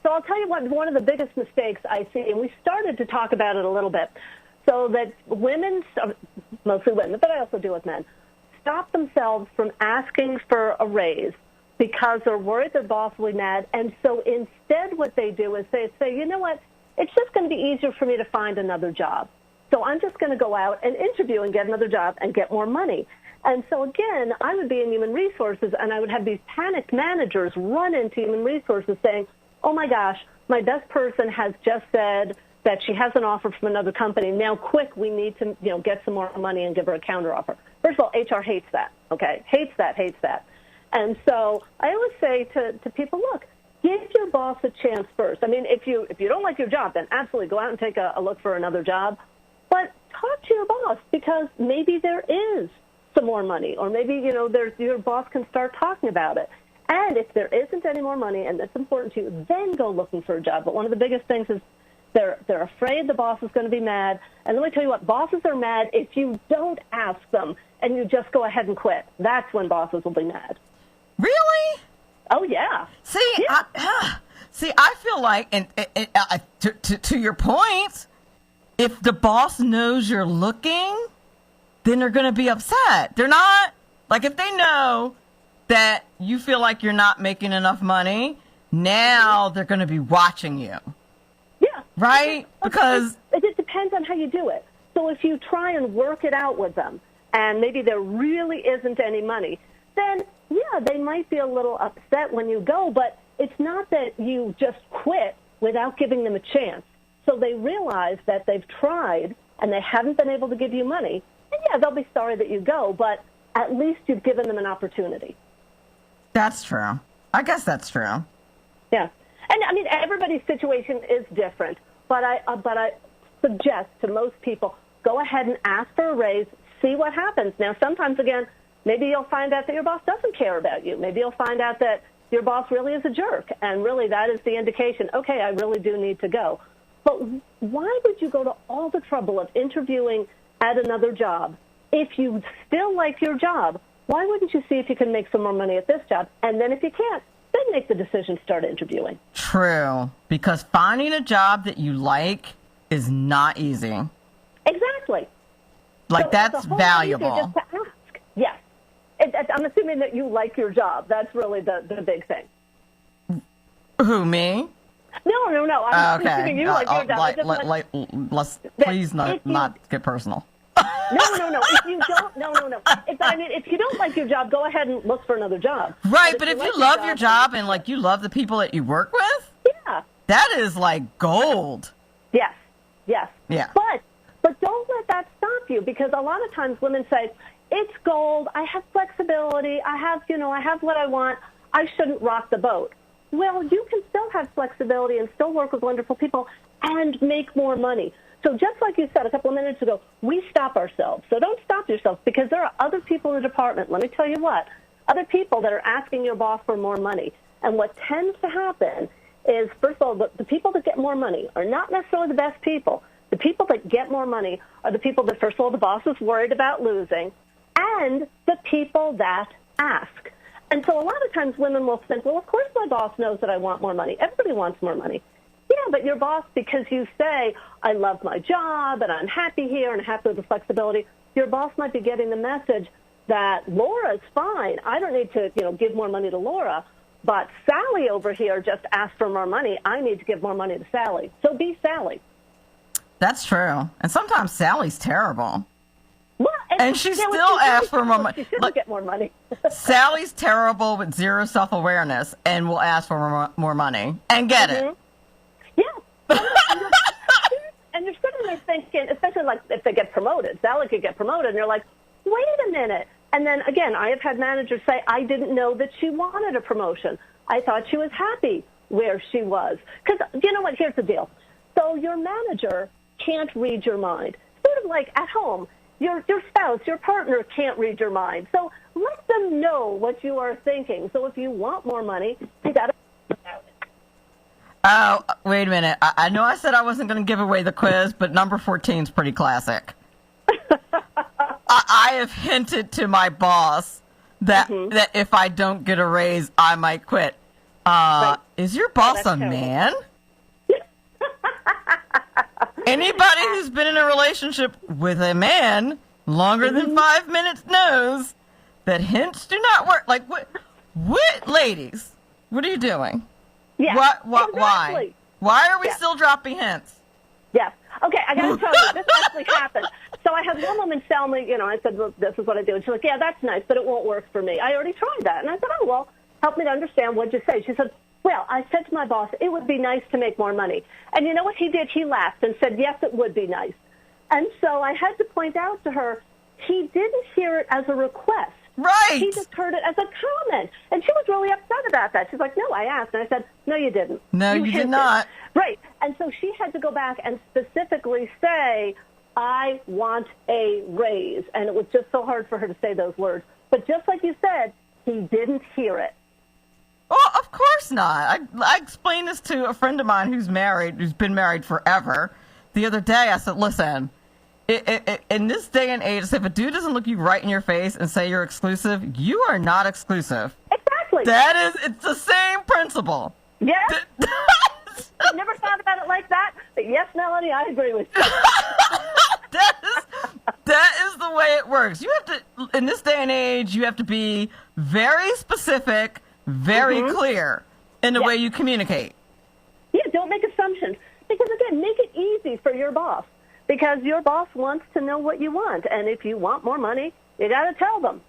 So I'll tell you what, one of the biggest mistakes I see, and we started to talk about it a little bit, so that women, mostly women, but I also deal with men, stop themselves from asking for a raise because they're worried their boss will be mad. And so instead what they do is they say, you know what, it's just going to be easier for me to find another job. So I'm just going to go out and interview and get another job and get more money. And so, again, I would be in human resources, and I would have these panicked managers run into human resources saying, oh, my gosh, my best person has just said that she has an offer from another company. Now, quick, we need to get some more money and give her a counteroffer. First of all, HR hates that, okay? Hates that. And so I always say to people, look, give your boss a chance first. I mean, if you don't like your job, then absolutely go out and take a look for another job. But talk to your boss, because maybe there is some more money, or maybe, your boss can start talking about it. And if there isn't any more money and that's important to you, then go looking for a job. But one of the biggest things is they're afraid the boss is going to be mad. And let me tell you what, bosses are mad if you don't ask them and you just go ahead and quit. That's when bosses will be mad. Really? Oh, yeah. See, yeah. I feel like, and to your point, if the boss knows you're looking, then they're going to be upset. They're not, like, if they know that you feel like you're not making enough money, now they're going to be watching you. Yeah. Right? Because it depends on how you do it. So if you try and work it out with them, and maybe there really isn't any money, then, yeah, they might be a little upset when you go, but it's not that you just quit without giving them a chance. So they realize that they've tried and they haven't been able to give you money. And, yeah, they'll be sorry that you go, but at least you've given them an opportunity. that's true. I guess that's true. Yeah. And, I mean, everybody's situation is different, but I suggest to most people, go ahead and ask for a raise, see what happens. Now, sometimes, again, maybe you'll find out that your boss doesn't care about you. Maybe you'll find out that your boss really is a jerk, and really that is the indication, okay, I really do need to go. But why would you go to all the trouble of interviewing at another job if you still like your job? Why wouldn't you see if you can make some more money at this job? And then if you can't, then make the decision to start interviewing. True, because finding a job that you like is not easy. Exactly. Like, So that's it's a whole lot valuable. easier just to ask. Yes. I'm assuming that you like your job. That's really the big thing. Who, me? No. I'm Okay. assuming you like your job. I just want- Let's that please if not you- get personal. No. If you don't, no. If you don't like your job, go ahead and look for another job. Right, but if like you love your job and like you love the people that you work with, Yeah. that is like gold. Yes. Yeah. But don't let that stop you, because a lot of times women say, it's gold, I have flexibility, I have what I want, I shouldn't rock the boat. Well, you can still have flexibility and still work with wonderful people and make more money. So just like you said a couple of minutes ago, we stop ourselves. So don't stop yourself, because there are other people in the department, let me tell you what, other people that are asking your boss for more money. And what tends to happen is, first of all, the people that get more money are not necessarily the best people. The people that get more money are the people that, first of all, the boss is worried about losing, and the people that ask. And so a lot of times women will think, well, of course my boss knows that I want more money. Everybody wants more money. Yeah, but your boss, because you say, I love my job and I'm happy here and happy with the flexibility, your boss might be getting the message that Laura's fine. I don't need to, give more money to Laura. But Sally over here just asked for more money. I need to give more money to Sally. So be Sally. That's true. And sometimes Sally's terrible. Well, And she still asks for more money. She shouldn't get more money. Sally's terrible with zero self-awareness and will ask for more money and get it. Yeah. And you're sitting there thinking, especially like if they get promoted, Sally could get promoted, and you're like, wait a minute. And then, again, I have had managers say, I didn't know that she wanted a promotion. I thought she was happy where she was. Because, you know what, here's the deal. So your manager can't read your mind. Sort of like at home, your spouse, your partner can't read your mind. So let them know what you are thinking. So if you want more money, you got to think about it. Oh, wait a minute. I know I said I wasn't going to give away the quiz, but number 14 is pretty classic. I have hinted to my boss that if I don't get a raise, I might quit. Right. Is your boss that's a terrible. man? Anybody who's been in a relationship with a man longer than 5 minutes knows that hints do not work. Like, what ladies? What are you doing? Yeah, Why? exactly. Why are we Yeah. still dropping hints? Yes. Okay, I got to tell you, this actually happened. So I had one woman tell me, I said, well, this is what I do. And she's like, yeah, that's nice, but it won't work for me. I already tried that. And I said, oh, well, help me to understand. What'd you say? She said, well, I said to my boss, it would be nice to make more money. And you know what he did? He laughed and said, yes, it would be nice. And so I had to point out to her, he didn't hear it as a request. Right. He just heard it as a comment. And she was really upset about that. She's like, no, I asked. And I said, no, you didn't. No, you did hinted. not. Right. And so she had to go back and specifically say, I want a raise. And it was just so hard for her to say those words. But just like you said, he didn't hear it. Well, of course not. I explained this to a friend of mine who's been married forever. The other day, I said, listen, in this day and age, if a dude doesn't look you right in your face and say you're exclusive, you are not exclusive. Exactly. It's the same principle. Yes. I've never thought about it like that. But yes, Melanie, I agree with you. That is the way it works. You have to, in this day and age, you have to be very specific, very clear in the way you communicate. Yeah, don't make assumptions. Because, again, make it easy for your boss. Because your boss wants to know what you want. And if you want more money, you got to tell them.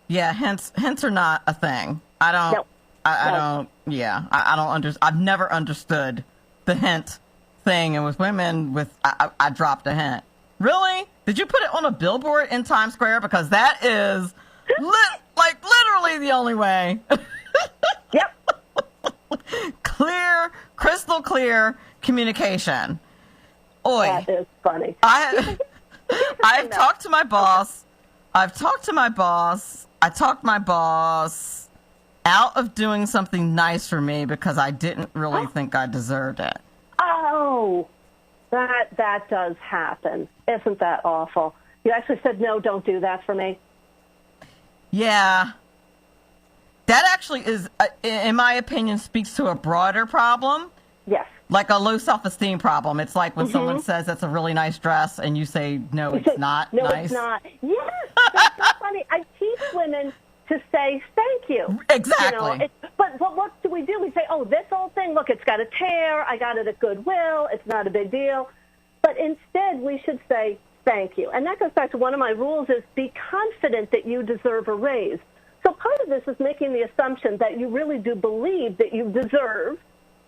Yeah, hints are not a thing. I don't, No. I don't I've never understood the hint thing. And with women, I dropped a hint. Really? Did you put it on a billboard in Times Square? Because that is literally the only way. Yep. Clear, crystal clear communication. Oy. That is funny. I've talked to my boss. I talked my boss out of doing something nice for me because I didn't really think I deserved it. Oh, that does happen. Isn't that awful? You actually said, no, don't do that for me. Yeah. That actually is, in my opinion, speaks to a broader problem. Yes. Like a low self-esteem problem. It's like when someone says that's a really nice dress and you say, no, it's not no, nice. No, it's not. Yes, that's so funny. I teach women to say thank you. Exactly. You know, but what do? We say, oh, this old thing, look, it's got a tear. I got it at Goodwill. It's not a big deal. But instead, we should say thank you. And that goes back to one of my rules is be confident that you deserve a raise. So part of this is making the assumption that you really do believe that you deserve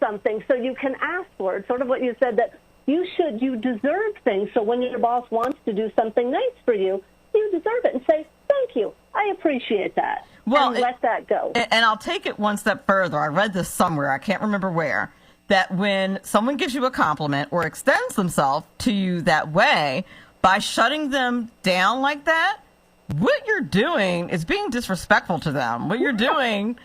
something so you can ask for it. Sort of what you said, that you deserve things. So when your boss wants to do something nice for you, you deserve it and say, thank you. I appreciate that. Well, and let that go. And I'll take it one step further. I read this somewhere. I can't remember where. That when someone gives you a compliment or extends themselves to you that way, by shutting them down like that, what you're doing is being disrespectful to them. What you're doing,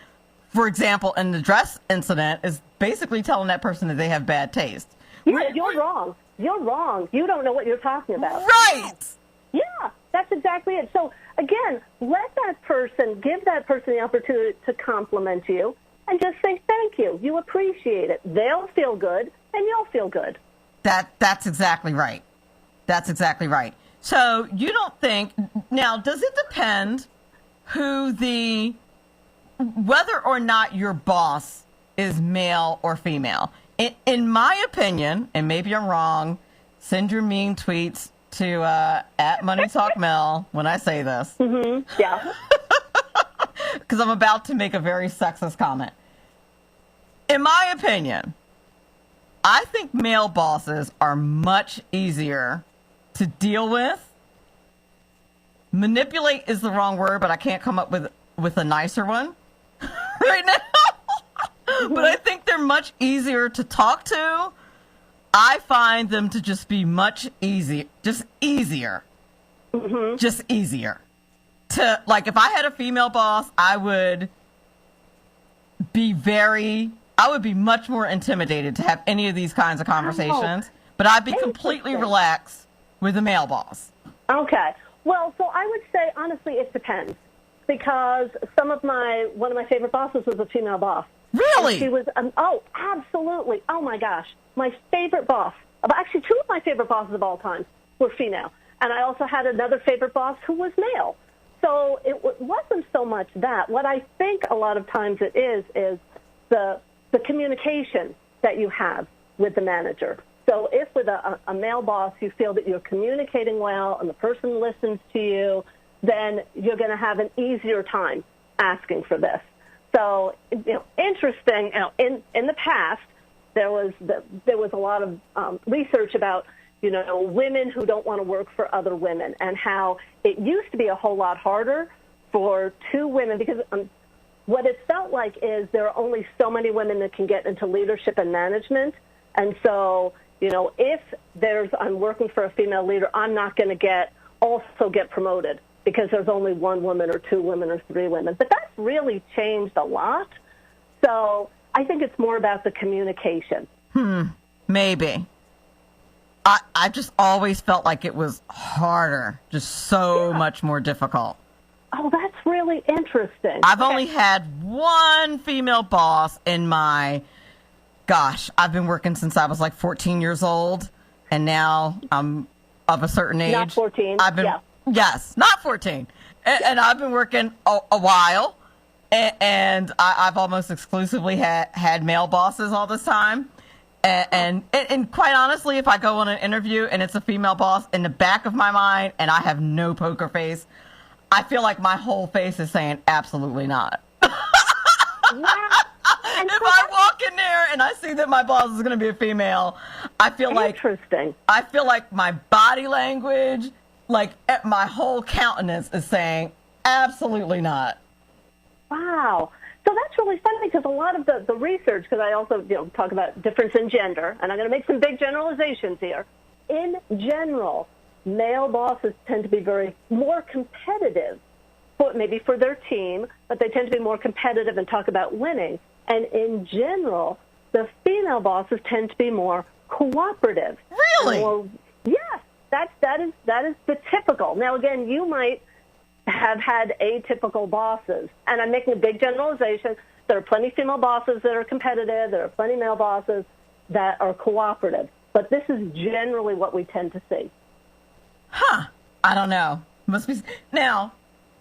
for example, in the dress incident, is basically telling that person that they have bad taste. Yeah, you're wrong. You're wrong. You don't know what you're talking about. Right. Yeah, that's exactly it. So, again, give that person the opportunity to compliment you and just say thank you. You appreciate it. They'll feel good, and you'll feel good. That's exactly right. That's exactly right. So you don't think, now, does it depend whether or not your boss is male or female? In my opinion, and maybe I'm wrong, send your mean tweets to at Money Talk Mel when I say this. Yeah. Because I'm about to make a very sexist comment. In my opinion, I think male bosses are much easier to deal with. Manipulate is the wrong word, but I can't come up with a nicer one right now. But I think they're much easier to talk to. I find them to just be much easier, just easier. Just easier. To, like, if I had a female boss, I would be much more intimidated to have any of these kinds of conversations. But I'd be completely relaxed with a male boss. Okay. Well, so I would say, honestly, it depends. Because one of my favorite bosses was a female boss. Really? And she was, oh, absolutely. Oh, my gosh. My favorite boss, actually two of my favorite bosses of all time were female. And I also had another favorite boss who was male. So it wasn't so much that. What I think a lot of times it is the communication that you have with the manager. So if with a male boss you feel that you're communicating well and the person listens to you, then you're going to have an easier time asking for this. So, interesting. In the past, there was a lot of research about women who don't want to work for other women, and how it used to be a whole lot harder for two women, because what it felt like is there are only so many women that can get into leadership and management. And so, if I'm working for a female leader, I'm not going to also get promoted because there's only one woman or two women or three women. But that's really changed a lot. So I think it's more about the communication. Maybe. I just always felt like it was harder, just so much more difficult. Oh, that's really interesting. I've only had one female boss in I've been working since I was like 14 years old, and now I'm of a certain age. Not 14, Yes, not 14. And I've been working a while, and I've almost exclusively had male bosses all this time. And quite honestly, if I go on an interview and it's a female boss, in the back of my mind, and I have no poker face, I feel like my whole face is saying absolutely not. If I walk in there and I see that my boss is going to be a female, I feel like my body language, like my whole countenance is saying absolutely not. Wow. So that's really funny because a lot of the research, because I also talk about difference in gender, and I'm going to make some big generalizations here. In general, male bosses tend to be more competitive, maybe for their team, but they tend to be more competitive and talk about winning. And in general, the female bosses tend to be more cooperative. Really? Yes, that is the typical. Now, again, you might have had atypical bosses, and I'm making a big generalization. There are plenty of female bosses that are competitive. There are plenty of male bosses that are cooperative. But this is generally what we tend to see. Huh. I don't know. Must be. Now,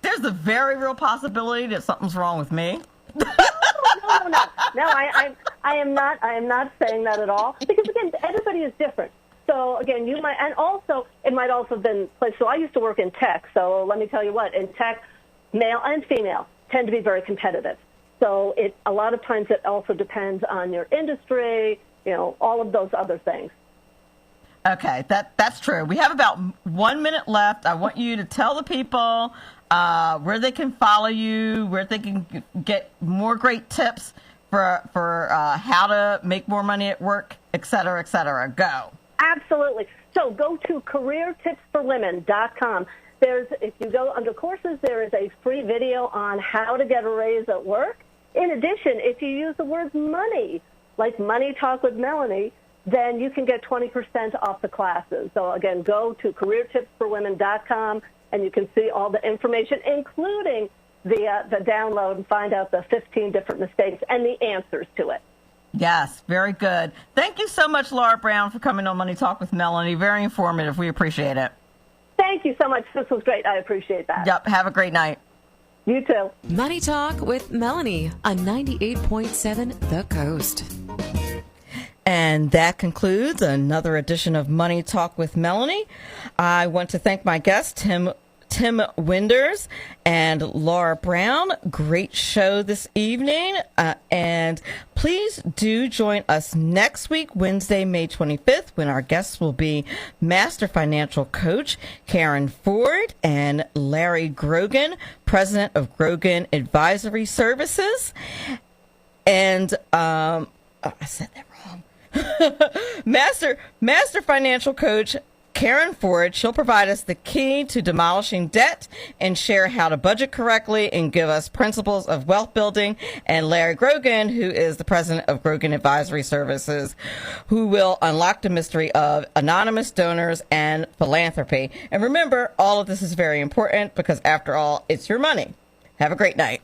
there's a very real possibility that something's wrong with me. No, I am not saying that at all. Because again, everybody is different. So again, you might, and also it might also have been placed. So I used to work in tech. So let me tell you what, in tech, male and female tend to be very competitive. So a lot of times it also depends on your industry, all of those other things. Okay, that's true. We have about 1 minute left. I want you to tell the people where they can follow you, where they can get more great tips for how to make more money at work, et cetera, et cetera. Go. Absolutely. So go to careertipsforwomen.com. If you go under courses, there is a free video on how to get a raise at work. In addition, if you use the word money, like Money Talk with Melanie, then you can get 20% off the classes. So again, go to careertipsforwomen.com and you can see all the information, including the download, and find out the 15 different mistakes and the answers to it. Yes, very good. Thank you so much, Laura Browne, for coming on Money Talk with Melanie. Very informative. We appreciate it. Thank you so much. This was great. I appreciate that. Yep. Have a great night. You too. Money Talk with Melanie on 98.7 The Coast. And that concludes another edition of Money Talk with Melanie. I want to thank my guests, Tim Winders and Laura Browne. Great show this evening. And please do join us next week, Wednesday, May 25th, when our guests will be Master Financial Coach Karen Ford and Larry Grogan, President of Grogan Advisory Services. And I said that wrong. Master Financial Coach Karen Ford, she'll provide us the key to demolishing debt and share how to budget correctly and give us principles of wealth building. And Larry Grogan, who is the president of Grogan Advisory Services, who will unlock the mystery of anonymous donors and philanthropy. And remember, all of this is very important because after all, it's your money. Have a great night.